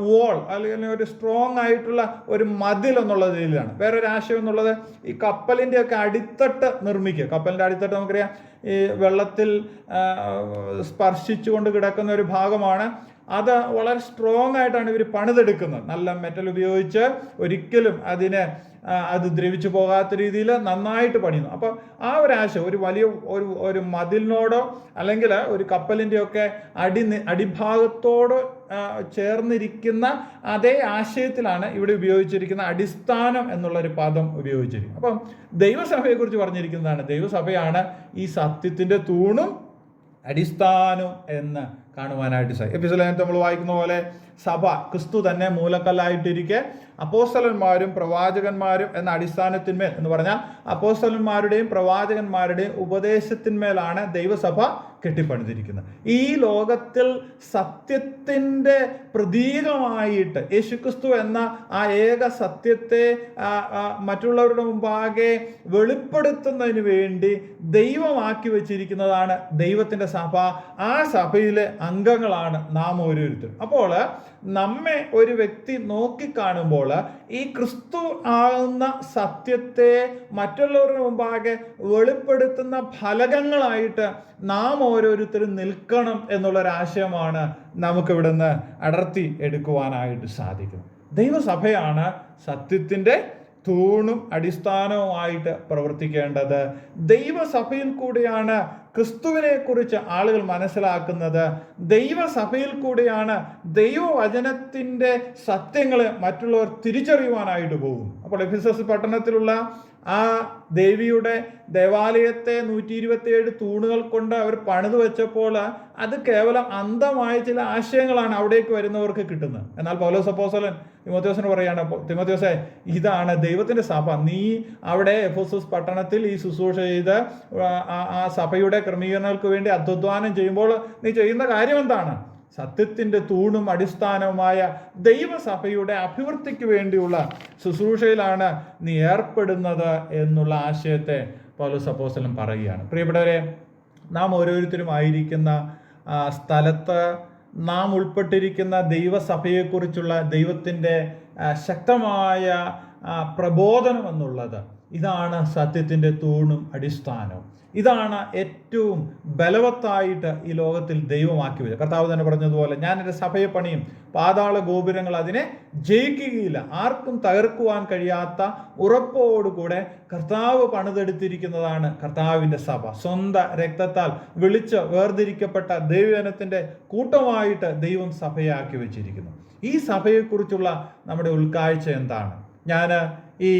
വോൾ അല്ലെങ്കിൽ ഒരു സ്ട്രോങ് ആയിട്ടുള്ള ഒരു മതിൽ എന്നുള്ള രീതിയിലാണ്. വേറൊരു ആശയം എന്നുള്ളത് ഈ കപ്പലിൻ്റെ ഒക്കെ അടിത്തട്ട് നിർമ്മിക്കുക. കപ്പലിൻ്റെ അടിത്തട്ട് നമുക്കറിയാം, ഈ വെള്ളത്തിൽ സ്പർശിച്ചുകൊണ്ട് കിടക്കുന്ന ഒരു ഭാഗമാണ്. അത് വളരെ സ്ട്രോങ് ആയിട്ടാണ് ഇവർ പണിതെടുക്കുന്നത്. നല്ല മെറ്റൽ ഉപയോഗിച്ച് ഒരിക്കലും അത് ദ്രവിച്ചു പോകാത്ത രീതിയിൽ നന്നായിട്ട് പണിയുന്നു. അപ്പോൾ ആ ഒരു ആശയം ഒരു വലിയ ഒരു മതിലിനോടോ അല്ലെങ്കിൽ ഒരു കപ്പലിൻ്റെയൊക്കെ അടിഭാഗത്തോടോ ചേർന്നിരിക്കുന്ന അതേ ആശയത്തിലാണ് ഇവിടെ ഉപയോഗിച്ചിരിക്കുന്ന അടിസ്ഥാനം എന്നുള്ളൊരു പദം ഉപയോഗിച്ചിരിക്കുന്നത്. അപ്പം ദൈവസഭയെക്കുറിച്ച് പറഞ്ഞിരിക്കുന്നതാണ്, ദൈവസഭയാണ് ഈ സത്യത്തിൻ്റെ തൂണും അടിസ്ഥാനവും എന്ന് കാണുവാനായിട്ട് സാധിക്കും. എഫെസ്യർ നമ്മൾ വായിക്കുന്ന പോലെ സഭ ക്രിസ്തു തന്നെ മൂലക്കല്ലായിട്ടിരിക്കെ അപ്പോസ്തലന്മാരും പ്രവാചകന്മാരും എന്ന അടിസ്ഥാനത്തിന്മേൽ എന്ന് പറഞ്ഞാൽ അപ്പോസ്തലന്മാരുടെയും പ്രവാചകന്മാരുടെയും ഉപദേശത്തിന്മേലാണ് ദൈവസഭ കെട്ടിപ്പണിതിരിക്കുന്നത്. ഈ ലോകത്തിൽ സത്യത്തിൻ്റെ പ്രതീകമായിട്ട് യേശുക്രിസ്തു എന്ന ആ ഏക സത്യത്തെ മറ്റുള്ളവരുടെ മുമ്പാകെ വെളിപ്പെടുത്തുന്നതിന് വേണ്ടി ദൈവമാക്കി വെച്ചിരിക്കുന്നതാണ് ദൈവത്തിൻ്റെ സഭ. ആ സഭയിലെ അംഗങ്ങളാണ് നാം ഓരോരുത്തരും. അപ്പോൾ നമ്മെ ഒരു വ്യക്തി നോക്കിക്കാണുമ്പോൾ ഈ ക്രിസ്തു ആകുന്ന സത്യത്തെ മറ്റുള്ളവരുടെ മുമ്പാകെ വെളിപ്പെടുത്തുന്ന ഫലകങ്ങളായിട്ട് നാം ഓരോരുത്തരും നിൽക്കണം എന്നുള്ളൊരാശയമാണ് നമുക്കിവിടുന്ന് അടർത്തി എടുക്കുവാനായിട്ട് സാധിക്കുന്നത്. ദൈവസഭയാണ് സത്യത്തിൻ്റെ തൂണും അടിസ്ഥാനവുമായിട്ട് പ്രവർത്തിക്കേണ്ടത്. ദൈവസഭയിൽ കൂടിയാണ് ക്രിസ്തുവിനെ കുറിച്ച് ആളുകൾ മനസ്സിലാക്കുന്നത്. ദൈവസഭയിൽ കൂടിയാണ് ദൈവവചനത്തിൻ്റെ സത്യങ്ങളെ മറ്റുള്ളവർ തിരിച്ചറിയുവാനായിട്ട് പോകും. അപ്പോൾ എഫെസസ് പട്ടണത്തിലുള്ള ആ ദേവിയുടെ ദേവാലയത്തെ 127 തൂണുകൾ കൊണ്ട് അവർ പണിതു വെച്ചപ്പോൾ അത് കേവലം അന്ധമായ ചില ആശയങ്ങളാണ് അവിടേക്ക് വരുന്നവർക്ക് കിട്ടുന്നത്. എന്നാൽ പൗലോസ് അപ്പോസ്തലൻ തിമോഥെയോസിന് പറയാണ്, തിമോഥെയോസേ, ഇതാണ് ദൈവത്തിൻ്റെ സഭ. നീ അവിടെ എഫെസസ് പട്ടണത്തിൽ ഈ ശുശ്രൂഷ ചെയ്ത് ആ സഭയുടെ ക്രമീകരണങ്ങൾക്ക് വേണ്ടി അധ്വാനം ചെയ്യുമ്പോൾ നീ ചെയ്യുന്ന കാര്യം എന്താണ്? സത്യത്തിൻ്റെ തൂണും അടിസ്ഥാനവുമായ ദൈവസഭയുടെ അഭിവൃദ്ധിക്ക് വേണ്ടിയുള്ള ശുശ്രൂഷയിലാണ് നീ ഏർപ്പെടുന്നത് എന്നുള്ള ആശയത്തെ പൗലോസ് അപ്പോസ്തലൻ പറയുകയാണ്. പ്രിയപ്പെട്ടവരെ, നാം ഓരോരുത്തരും ആയിരിക്കുന്ന സ്ഥലത്ത് നാം ഉൾപ്പെട്ടിരിക്കുന്ന ദൈവസഭയെക്കുറിച്ചുള്ള ദൈവത്തിൻ്റെ ശക്തമായ പ്രബോധനം എന്നുള്ളത് ഇതാണ് സത്യത്തിൻ്റെ തൂണും അടിസ്ഥാനവും. ഇതാണ് ഏറ്റവും ബലവത്തായിട്ട് ഈ ലോകത്തിൽ ദൈവമാക്കി വെച്ചത്. കർത്താവ് തന്നെ പറഞ്ഞതുപോലെ, ഞാൻ എൻ്റെ സഭയെ പണിയും, പാതാള ഗോപുരങ്ങൾ അതിനെ ജയിക്കുകയില്ല. ആർക്കും തകർക്കുവാൻ കഴിയാത്ത ഉറപ്പോടുകൂടെ കർത്താവ് പണിതെടുത്തിരിക്കുന്നതാണ് കർത്താവിൻ്റെ സഭ. സ്വന്തം രക്തത്താൽ വിളിച്ച് വേർതിരിക്കപ്പെട്ട ദൈവജനത്തിൻ്റെ കൂട്ടമായിട്ട് ദൈവം സഭയാക്കി വെച്ചിരിക്കുന്നു. ഈ സഭയെക്കുറിച്ചുള്ള നമ്മുടെ ഉൾക്കാഴ്ച എന്താണ്? ഞാൻ ഈ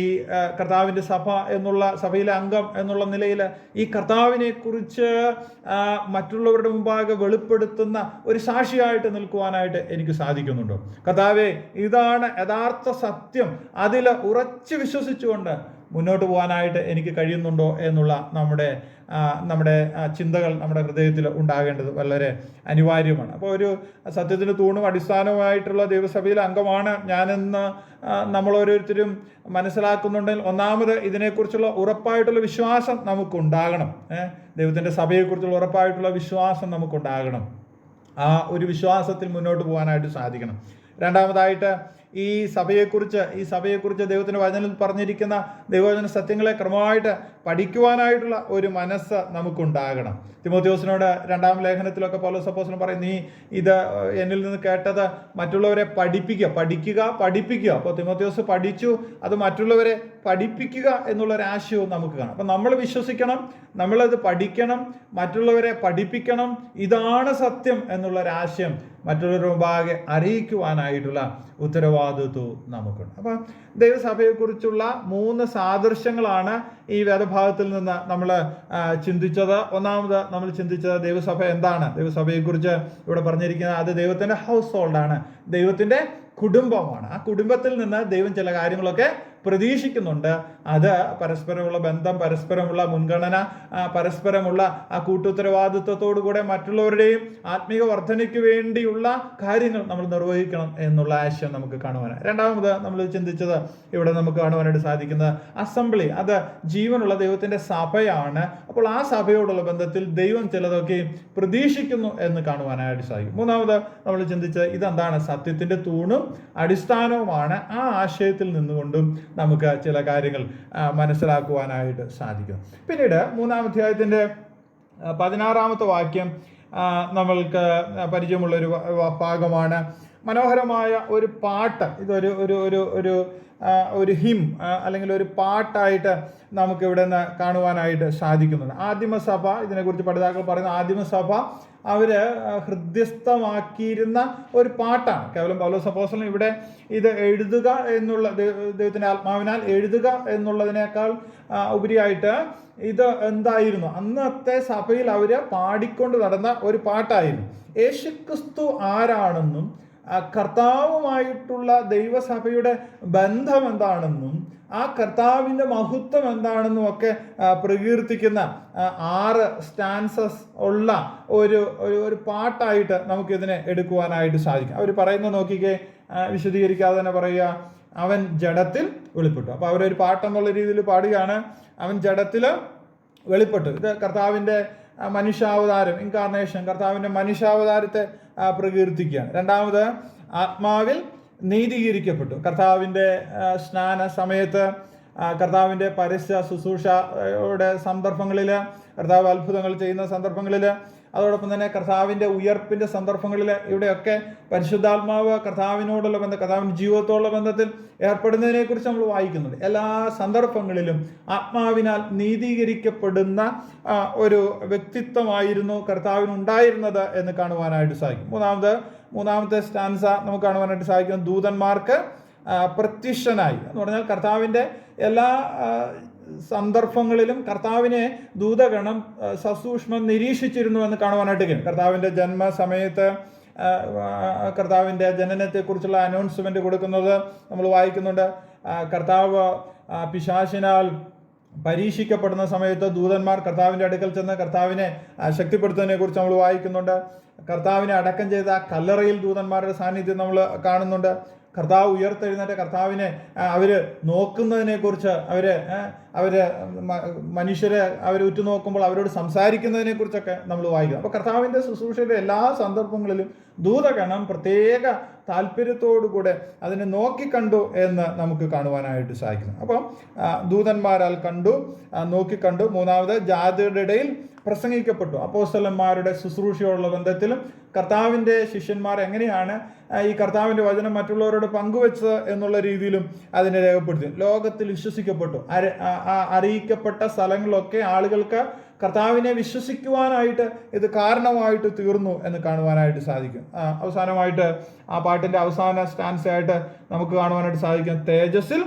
കർത്താവിൻ്റെ സഭ എന്നുള്ള സഭയിലെ അംഗം എന്നുള്ള നിലയിൽ ഈ കർത്താവിനെ കുറിച്ച് മറ്റുള്ളവരുടെ മുമ്പാകെ വെളിപ്പെടുത്തുന്ന ഒരു സാക്ഷിയായിട്ട് നിൽക്കുവാനായിട്ട് എനിക്ക് സാധിക്കുന്നുണ്ടോ? കർത്താവേ, ഇതാണ് യഥാർത്ഥ സത്യം, അതിൽ ഉറച്ചു വിശ്വസിച്ചുകൊണ്ട് മുന്നോട്ട് പോകാനായിട്ട് എനിക്ക് കഴിയുന്നുണ്ടോ എന്നുള്ള നമ്മുടെ ചിന്തകൾ നമ്മുടെ ഹൃദയത്തിൽ ഉണ്ടാകേണ്ടത് വളരെ അനിവാര്യമാണ്. അപ്പോൾ ഒരു സത്യത്തിന് തൂണും അടിസ്ഥാനവുമായിട്ടുള്ള ദൈവസഭയിലെ അംഗമാണ് ഞാനെന്ന് നമ്മൾ ഓരോരുത്തരും മനസ്സിലാക്കുന്നുണ്ടെങ്കിൽ ഒന്നാമത് ഇതിനെക്കുറിച്ചുള്ള ഉറപ്പായിട്ടുള്ള വിശ്വാസം നമുക്കുണ്ടാകണം. ദൈവത്തിൻ്റെ സഭയെക്കുറിച്ചുള്ള ഉറപ്പായിട്ടുള്ള വിശ്വാസം നമുക്കുണ്ടാകണം. ആ ഒരു വിശ്വാസത്തിൽ മുന്നോട്ട് പോകാനായിട്ട് സാധിക്കണം. രണ്ടാമതായിട്ട് ഈ സഭയെക്കുറിച്ച് ദൈവത്തിൻ്റെ വചനത്തിൽ പറഞ്ഞിരിക്കുന്ന ദൈവവചന സത്യങ്ങളെ ക്രമമായിട്ട് പഠിക്കുവാനായിട്ടുള്ള ഒരു മനസ്സ് നമുക്കുണ്ടാകണം. തിമോഥെയോസിനോട് 2-ാം ലേഖനത്തിലൊക്കെ പൗലോസ് അപ്പോസ്തലൻ പറയും, നീ ഇത് എന്നിൽ നിന്ന് കേട്ടത് മറ്റുള്ളവരെ പഠിപ്പിക്കുക. അപ്പോൾ തിമോഥെയോസ് പഠിച്ചു, അത് മറ്റുള്ളവരെ പഠിപ്പിക്കുക എന്നുള്ളൊരാശയവും നമുക്ക് കാണാം. അപ്പം നമ്മൾ വിശ്വസിക്കണം, നമ്മളത് പഠിക്കണം, മറ്റുള്ളവരെ പഠിപ്പിക്കണം. ഇതാണ് സത്യം എന്നുള്ളൊരാശയം മറ്റുള്ളവരുടെ മുമ്പാകെ അറിയിക്കുവാനായിട്ടുള്ള ഉത്തരവാദിത്വവും നമുക്കുണ്ട്. അപ്പം ദൈവസഭയെക്കുറിച്ചുള്ള 3 സാദൃശ്യങ്ങളാണ് ഈ വേദഭാഗത്തിൽ നിന്ന് നമ്മൾ ചിന്തിച്ചത്. ഒന്നാമത് നമ്മൾ ചിന്തിച്ചത് ദൈവസഭ എന്താണ്? ദൈവസഭയെക്കുറിച്ച് ഇവിടെ പറഞ്ഞിരിക്കുന്നത് അത് ദൈവത്തിൻ്റെ ഹൗസ് ഹോൾഡാണ്, ദൈവത്തിൻ്റെ കുടുംബമാണ്. ആ കുടുംബത്തിൽ നിന്ന് ദൈവം ചില കാര്യങ്ങളൊക്കെ പ്രതീക്ഷിക്കുന്നുണ്ട്. അത് പരസ്പരമുള്ള ബന്ധം, പരസ്പരമുള്ള മുൻഗണന, പരസ്പരമുള്ള ആ കൂട്ടുത്തരവാദിത്വത്തോടു കൂടെ മറ്റുള്ളവരുടെയും ആത്മീയ വർധനയ്ക്ക് വേണ്ടിയുള്ള കാര്യങ്ങൾ നമ്മൾ നിർവഹിക്കണം എന്നുള്ള ആശയം നമുക്ക് കാണുവാനാണ്. രണ്ടാമത് നമ്മൾ ചിന്തിച്ചത് ഇവിടെ നമുക്ക് കാണുവാനായിട്ട് സാധിക്കുന്നത് അസംബ്ലി, അത് ജീവനുള്ള ദൈവത്തിൻ്റെ സഭയാണ്. അപ്പോൾ ആ സഭയോടുള്ള ബന്ധത്തിൽ ദൈവം ചിലതൊക്കെ പ്രതീക്ഷിക്കുന്നു എന്ന് കാണുവാനായിട്ട് സാധിക്കും. മൂന്നാമത് നമ്മൾ ചിന്തിച്ചത് ഇതെന്താണ്? സത്യത്തിൻ്റെ തൂണും അടിസ്ഥാനവുമാണ്. ആ ആശയത്തിൽ നിന്നുകൊണ്ടും നമുക്ക് ചില കാര്യങ്ങൾ മനസ്സിലാക്കുവാനായിട്ട് സാധിക്കും. പിന്നീട് 3-ാം അധ്യായത്തിൻ്റെ 16-ാമത്തെ വാക്യം നമ്മൾക്ക് പരിചയമുള്ളൊരു ഭാഗമാണ്. മനോഹരമായ ഒരു പാട്ട്, ഇതൊരു ഒരു ഒരു ഒരു ഒരു ഹിം അല്ലെങ്കിൽ ഒരു പാട്ടായിട്ട് നമുക്ക് ഇവിടെ നിന്ന് കാണുവാനായിട്ട് സാധിക്കുന്നുണ്ട്. ആദിമസഭ, ഇതിനെക്കുറിച്ച് പഠിതാക്കൾ പറയുന്ന ആദിമസഭ അവർ ഹൃദ്യസ്ഥമാക്കിയിരുന്ന ഒരു പാട്ടാണ്. കേവലം പൗലോസ് അപ്പോസ്തലൻ ഇവിടെ ഇത് എഴുതുക എന്നുള്ള, ദൈവത്തിൻ്റെ ആത്മാവിനാൽ എഴുതുക എന്നുള്ളതിനേക്കാൾ ഉപരിയായിട്ട് ഇത് എന്തായിരുന്നു, അന്നത്തെ സഭയിൽ അവർ പാടിക്കൊണ്ട് നടന്ന ഒരു പാട്ടായിരുന്നു. യേശുക്രിസ്തു ആരാണെന്നും കർത്താവുമായിട്ടുള്ള ദൈവസഭയുടെ ബന്ധം എന്താണെന്നും ആ കർത്താവിൻ്റെ മഹത്വം എന്താണെന്നും ഒക്കെ പ്രകീർത്തിക്കുന്ന 6 സ്റ്റാൻസസ് ഉള്ള ഒരു പാട്ടായിട്ട് നമുക്കിതിനെ എടുക്കുവാനായിട്ട് സാധിക്കും. അവർ പറയുന്നത് നോക്കിക്കേ, വിശദീകരിക്കാതെ തന്നെ പറയുക, അവൻ ജഡത്തിൽ വെളിപ്പെട്ടു. അപ്പോൾ അവരൊരു പാട്ടെന്നുള്ള രീതിയിൽ പാടുകയാണ്, അവൻ ജഡത്തിൽ വെളിപ്പെട്ടു. ഇത് കർത്താവിൻ്റെ മനുഷ്യാവതാരം, ഇൻകാർണേഷൻ, കർത്താവിൻ്റെ മനുഷ്യാവതാരത്തെ പ്രകീർത്തിക്കുകയാണ്. രണ്ടാമത്, ആത്മാവിൽ നീതീകരിക്കപ്പെട്ടു. കർത്താവിൻ്റെ സ്നാന സമയത്ത്, കർത്താവിൻ്റെ പരസ്യ ശുശ്രൂഷയുടെ സന്ദർഭങ്ങളിൽ, കർത്താവ് അത്ഭുതങ്ങൾ ചെയ്യുന്ന സന്ദർഭങ്ങളിൽ, അതോടൊപ്പം തന്നെ കർത്താവിൻ്റെ ഉയർപ്പിൻ്റെ സന്ദർഭങ്ങളിൽ, ഇവിടെയൊക്കെ പരിശുദ്ധാത്മാവ് കർത്താവിനോടുള്ള ബന്ധം, കർത്താവിൻ്റെ ജീവിതത്തോടുള്ള ബന്ധത്തിൽ ഏർപ്പെടുന്നതിനെക്കുറിച്ച് നമ്മൾ വായിക്കുന്നുണ്ട്. എല്ലാ സന്ദർഭങ്ങളിലും ആത്മാവിനാൽ നീതീകരിക്കപ്പെടുന്ന ഒരു വ്യക്തിത്വമായിരുന്നു കർത്താവിനുണ്ടായിരുന്നത് എന്ന് കാണുവാനായിട്ട് സാധിക്കും. മൂന്നാമത്തെ സ്റ്റാൻസ നമുക്ക് കാണുവാനായിട്ട് സാധിക്കും, ദൂതന്മാർക്ക് പ്രത്യക്ഷനായി എന്ന് പറഞ്ഞാൽ കർത്താവിൻ്റെ എല്ലാ സന്ദർഭങ്ങളിലും കർത്താവിനെ ദൂതഗണം സസൂക്ഷ്മം നിരീക്ഷിച്ചിരുന്നു എന്ന് കാണുവാനായിട്ട് കഴിയും. കർത്താവിൻ്റെ ജന്മസമയത്ത് കർത്താവിൻ്റെ ജനനത്തെക്കുറിച്ചുള്ള അനൗൺസ്മെൻ്റ് കൊടുക്കുന്നത് നമ്മൾ വായിക്കുന്നുണ്ട്. കർത്താവ് പിശാചിനാൽ പരീക്ഷിക്കപ്പെടുന്ന സമയത്ത് ദൂതന്മാർ കർത്താവിൻ്റെ അടുക്കൽ ചെന്ന് കർത്താവിനെ ശക്തിപ്പെടുത്തുന്നതിനെ കുറിച്ച് നമ്മൾ വായിക്കുന്നുണ്ട്. കർത്താവിനെ അടക്കം ചെയ്ത കല്ലറയിൽ ദൂതന്മാരുടെ സാന്നിധ്യം നമ്മൾ കാണുന്നുണ്ട്. കർത്താവ് ഉയർത്തെഴുന്നേറ്റ കർത്താവിനെ അവർ നോക്കുന്നതിനെക്കുറിച്ച്, അവർ മനുഷ്യരെ അവർ ഉറ്റുനോക്കുമ്പോൾ അവരോട് സംസാരിക്കുന്നതിനെക്കുറിച്ചൊക്കെ നമ്മൾ വായിക്കും. അപ്പോൾ കർത്താവിൻ്റെ ശുശ്രൂഷയുടെ എല്ലാ സന്ദർഭങ്ങളിലും ദൂതഗണം പ്രത്യേക താല്പര്യത്തോടുകൂടെ അതിനെ നോക്കിക്കണ്ടു എന്ന് നമുക്ക് കാണുവാനായിട്ട് സാധിക്കുന്നു. അപ്പം ദൂതന്മാരാൽ കണ്ടു, നോക്കിക്കണ്ടു. മൂന്നാമത്, ജാതിയുടെ ഇടയിൽ പ്രസംഗിക്കപ്പെട്ടു. അപ്പോസ്തലന്മാരുടെ ശുശ്രൂഷയോടുള്ള ബന്ധത്തിലും കർത്താവിൻ്റെ ശിഷ്യന്മാർ എങ്ങനെയാണ് ഈ കർത്താവിൻ്റെ വചനം മറ്റുള്ളവരോട് പങ്കുവെച്ചത് എന്നുള്ള രീതിയിലും അതിനെ രേഖപ്പെടുത്തി. ലോകത്തിൽ വിശ്വസിക്കപ്പെട്ടു. അറിയിക്കപ്പെട്ട സ്ഥലങ്ങളിലൊക്കെ ആളുകൾക്ക് കർത്താവിനെ വിശ്വസിക്കുവാനായിട്ട് ഇത് കാരണമായിട്ട് തീർന്നു എന്ന് കാണുവാനായിട്ട് സാധിക്കും. അവസാനമായിട്ട് ആ പാട്ടിൻ്റെ അവസാന സ്റ്റാൻസായിട്ട് നമുക്ക് കാണുവാനായിട്ട് സാധിക്കും, തേജസ്സിൽ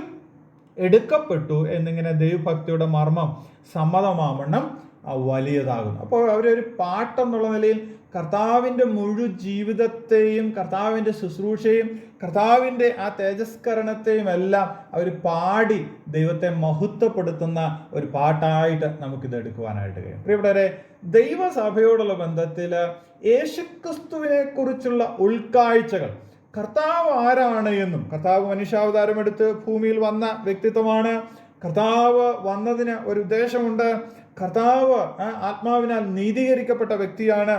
എടുക്കപ്പെട്ടു എന്നിങ്ങനെ ദൈവഭക്തിയുടെ മർമ്മം സമ്മതമാവണ്ണം വലിയതാകുന്നു. അപ്പോൾ അവരൊരു പാട്ടെന്നുള്ള നിലയിൽ കർത്താവിൻ്റെ മുഴുവൻ ജീവിതത്തെയും, കർത്താവിൻ്റെ ശുശ്രൂഷയും, കർത്താവിൻ്റെ ആ തേജസ്കരണത്തെയും എല്ലാം അവർ പാടി ദൈവത്തെ മഹത്വപ്പെടുത്തുന്ന ഒരു പാട്ടായിട്ട് നമുക്കിത് എടുക്കുവാനായിട്ട് കഴിയും. പ്രിയപ്പെട്ടവരെ, ദൈവസഭയോടുള്ള ബന്ധത്തിൽ യേശുക്രിസ്തുവിനെ കുറിച്ചുള്ള ഉൾക്കാഴ്ചകൾ, കർത്താവ് ആരാണ് എന്നും, കർത്താവ് മനുഷ്യാവതാരം എടുത്ത് ഭൂമിയിൽ വന്ന വ്യക്തിത്വമാണ്, കർത്താവ് വന്നതിന് ഒരു ഉദ്ദേശമുണ്ട്, കർത്താവ് ആത്മാവിനാൽ നീതീകരിക്കപ്പെട്ട വ്യക്തിയാണ്,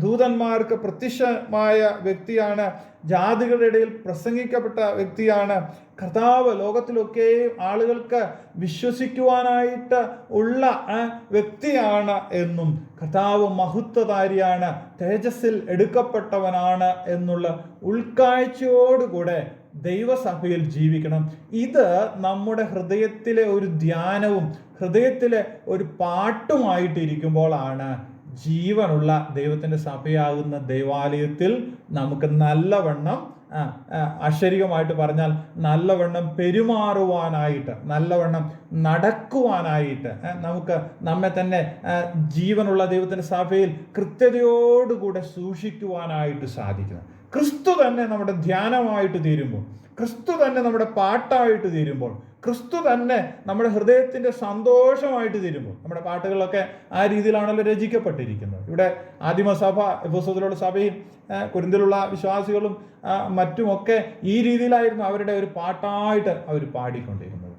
ദൂതന്മാർക്ക് പ്രത്യക്ഷമായ വ്യക്തിയാണ്, ജാതികളുടെ ഇടയിൽ പ്രസംഗിക്കപ്പെട്ട വ്യക്തിയാണ്, കർത്താവ് ലോകത്തിലൊക്കെ ആളുകൾക്ക് വിശ്വസിക്കുവാനായിട്ട് ഉള്ള വ്യക്തിയാണ് എന്നും, കർത്താവ് മഹത്വധാരിയാണ്, തേജസ്സിൽ എടുക്കപ്പെട്ടവനാണ് എന്നുള്ള ഉൾക്കാഴ്ചയോടുകൂടെ ദൈവസഭയിൽ ജീവിക്കണം. ഇത് നമ്മുടെ ഹൃദയത്തിലെ ഒരു ധ്യാനവും ഹൃദയത്തിലെ ഒരു പാട്ടുമായിട്ടിരിക്കുമ്പോഴാണ് ജീവനുള്ള ദൈവത്തിൻ്റെ സഭയാകുന്ന ദൈവാലയത്തിൽ നമുക്ക് നല്ലവണ്ണം, അക്ഷരികമായിട്ട് പറഞ്ഞാൽ നല്ലവണ്ണം പെരുമാറുവാനായിട്ട്, നല്ലവണ്ണം നടക്കുവാനായിട്ട്, നമുക്ക് നമ്മെ തന്നെ ജീവനുള്ള ദൈവത്തിൻ്റെ സഭയിൽ കൃത്യതയോടുകൂടെ സൂക്ഷിക്കുവാനായിട്ട് സാധിക്കുന്നത്. ക്രിസ്തു തന്നെ നമ്മുടെ ധ്യാനമായിട്ട് തീരുമ്പോൾ, ക്രിസ്തു തന്നെ നമ്മുടെ പാട്ടായിട്ട് തീരുമ്പോൾ, ക്രിസ്തു തന്നെ നമ്മുടെ ഹൃദയത്തിൻ്റെ സന്തോഷമായിട്ട് തീരുമ്പോൾ, നമ്മുടെ പാട്ടുകളൊക്കെ ആ രീതിയിലാണല്ലോ രചിക്കപ്പെട്ടിരിക്കുന്നത്. ഇവിടെ ആദിമസഭ, എഫെസോസിലുള്ള സഭയും കൊരിന്തിലുള്ള വിശ്വാസികളും മറ്റുമൊക്കെ ഈ രീതിയിലായിരുന്നു അവരുടെ ഒരു പാട്ടായിട്ട് അവർ പാടിക്കൊണ്ടിരുന്നത്.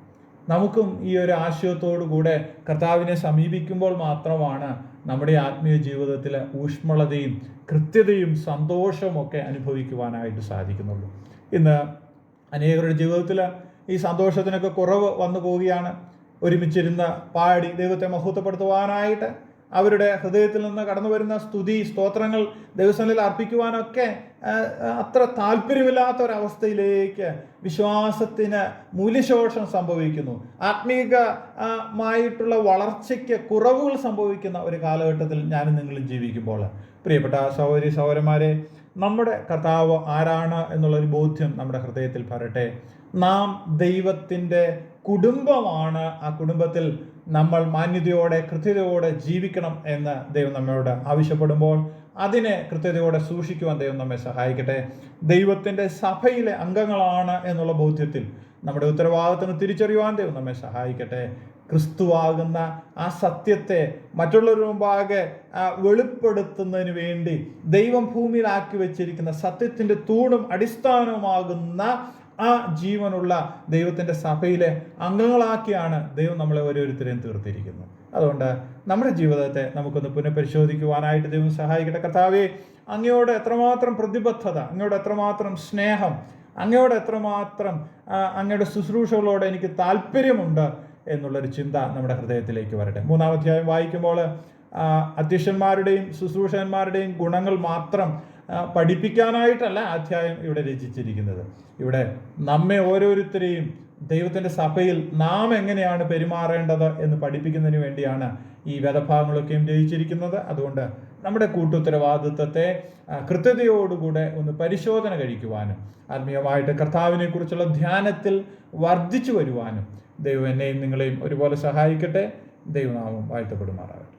നമുക്കും ഈ ഒരു ആശയത്തോടു കൂടെ കർത്താവിനെ സമീപിക്കുമ്പോൾ മാത്രമാണ് നമ്മുടെ ആത്മീയ ജീവിതത്തിലെ ഊഷ്മളതയും കൃത്യതയും സന്തോഷവും ഒക്കെ അനുഭവിക്കുവാനായിട്ട് സാധിക്കുന്നുള്ളൂ. ഇന്ന് അനേകരുടെ ജീവിതത്തിൽ ഈ സന്തോഷത്തിനൊക്കെ കുറവ് വന്നു പോവുകയാണ്. ഒരുമിച്ചിരുന്ന് പാടി ദൈവത്തെ മഹത്വപ്പെടുത്തുവാനായിട്ട് അവരുടെ ഹൃദയത്തിൽ നിന്ന് കടന്നു വരുന്ന സ്തുതി സ്തോത്രങ്ങൾ ദൈവസന്നിധിയിൽ അർപ്പിക്കുവാനൊക്കെ അത്ര താല്പര്യമില്ലാത്ത ഒരവസ്ഥയിലേക്ക് വിശ്വാസത്തിന് മൂല്യശോഷണം സംഭവിക്കുന്നു. ആത്മീകമായിട്ടുള്ള വളർച്ചയ്ക്ക് കുറവുകൾ സംഭവിക്കുന്ന ഒരു കാലഘട്ടത്തിൽ ഞാനും നിങ്ങളും ജീവിക്കുമ്പോൾ, പ്രിയപ്പെട്ട സഹോദരി സഹോദരന്മാരെ, നമ്മുടെ കർത്താവ് ആരാണ് എന്നുള്ളൊരു ബോധ്യം നമ്മുടെ ഹൃദയത്തിൽ വരട്ടെ. നാം ദൈവത്തിൻ്റെ കുടുംബമാണ്. ആ കുടുംബത്തിൽ നമ്മൾ മാന്യതയോടെ കൃത്യതയോടെ ജീവിക്കണം എന്ന് ദൈവം നമ്മോട് ആവശ്യപ്പെടുമ്പോൾ അതിനെ കൃത്യതയോടെ സൂക്ഷിക്കുവാൻ ദൈവം നമ്മെ സഹായിക്കട്ടെ. ദൈവത്തിൻ്റെ സഭയിലെ അംഗങ്ങളാണ് എന്നുള്ള ബോധ്യത്തിൽ നമ്മുടെ ഉത്തരവാദിത്തം തിരിച്ചറിയുവാൻ ദൈവം നമ്മെ സഹായിക്കട്ടെ. ക്രിസ്തുവാകുന്ന ആ സത്യത്തെ മറ്റുള്ളവരുടെ മുമ്പാകെ വെളിപ്പെടുത്തുന്നതിന് വേണ്ടി ദൈവം ഭൂമിയിലാക്കി വെച്ചിരിക്കുന്ന സത്യത്തിൻ്റെ തൂണും അടിസ്ഥാനവുമാകുന്ന ആ ജീവനുള്ള ദൈവത്തിൻ്റെ സഭയിലെ അംഗങ്ങളാക്കിയാണ് ദൈവം നമ്മളെ ഓരോരുത്തരെയും തീർത്തിരിക്കുന്നത്. അതുകൊണ്ട് നമ്മുടെ ജീവിതത്തെ നമുക്കൊന്ന് പുനഃപരിശോധിക്കുവാനായിട്ട് ദൈവം സഹായിക്കട്ടെ. കർത്താവേ, അങ്ങയോട് എത്രമാത്രം പ്രതിബദ്ധത, അങ്ങയോട് എത്രമാത്രം സ്നേഹം, അങ്ങയോട് എത്രമാത്രം അങ്ങയുടെ ശുശ്രൂഷകളോട് എനിക്ക് താല്പര്യമുണ്ട് എന്നുള്ളൊരു ചിന്ത നമ്മുടെ ഹൃദയത്തിലേക്ക് വരട്ടെ. 3-ാം അധ്യായം വായിക്കുമ്പോൾ അധ്യക്ഷന്മാരുടെയും ശുശ്രൂഷകന്മാരുടെയും ഗുണങ്ങൾ മാത്രം പഠിപ്പിക്കാനായിട്ടല്ല അധ്യായം ഇവിടെ രചിച്ചിരിക്കുന്നത്. ഇവിടെ നമ്മെ ഓരോരുത്തരെയും ദൈവത്തിൻ്റെ സഭയിൽ നാം എങ്ങനെയാണ് പെരുമാറേണ്ടത് എന്ന് പഠിപ്പിക്കുന്നതിന് വേണ്ടിയാണ് ഈ വേദഭാഗങ്ങളൊക്കെയും രചിച്ചിരിക്കുന്നത്. അതുകൊണ്ട് നമ്മുടെ കൂട്ടുത്തരവാദിത്വത്തെ കൃത്യതയോടുകൂടെ ഒന്ന് പരിശോധന കഴിക്കുവാനും ആത്മീയമായിട്ട് കർത്താവിനെ കുറിച്ചുള്ള ധ്യാനത്തിൽ വർദ്ധിച്ചു വരുവാനും ദൈവം എന്നെയും നിങ്ങളെയും ഒരുപോലെ സഹായിക്കട്ടെ. ദൈവനാമം വാഴ്ത്തപ്പെടുമാറാകട്ടെ.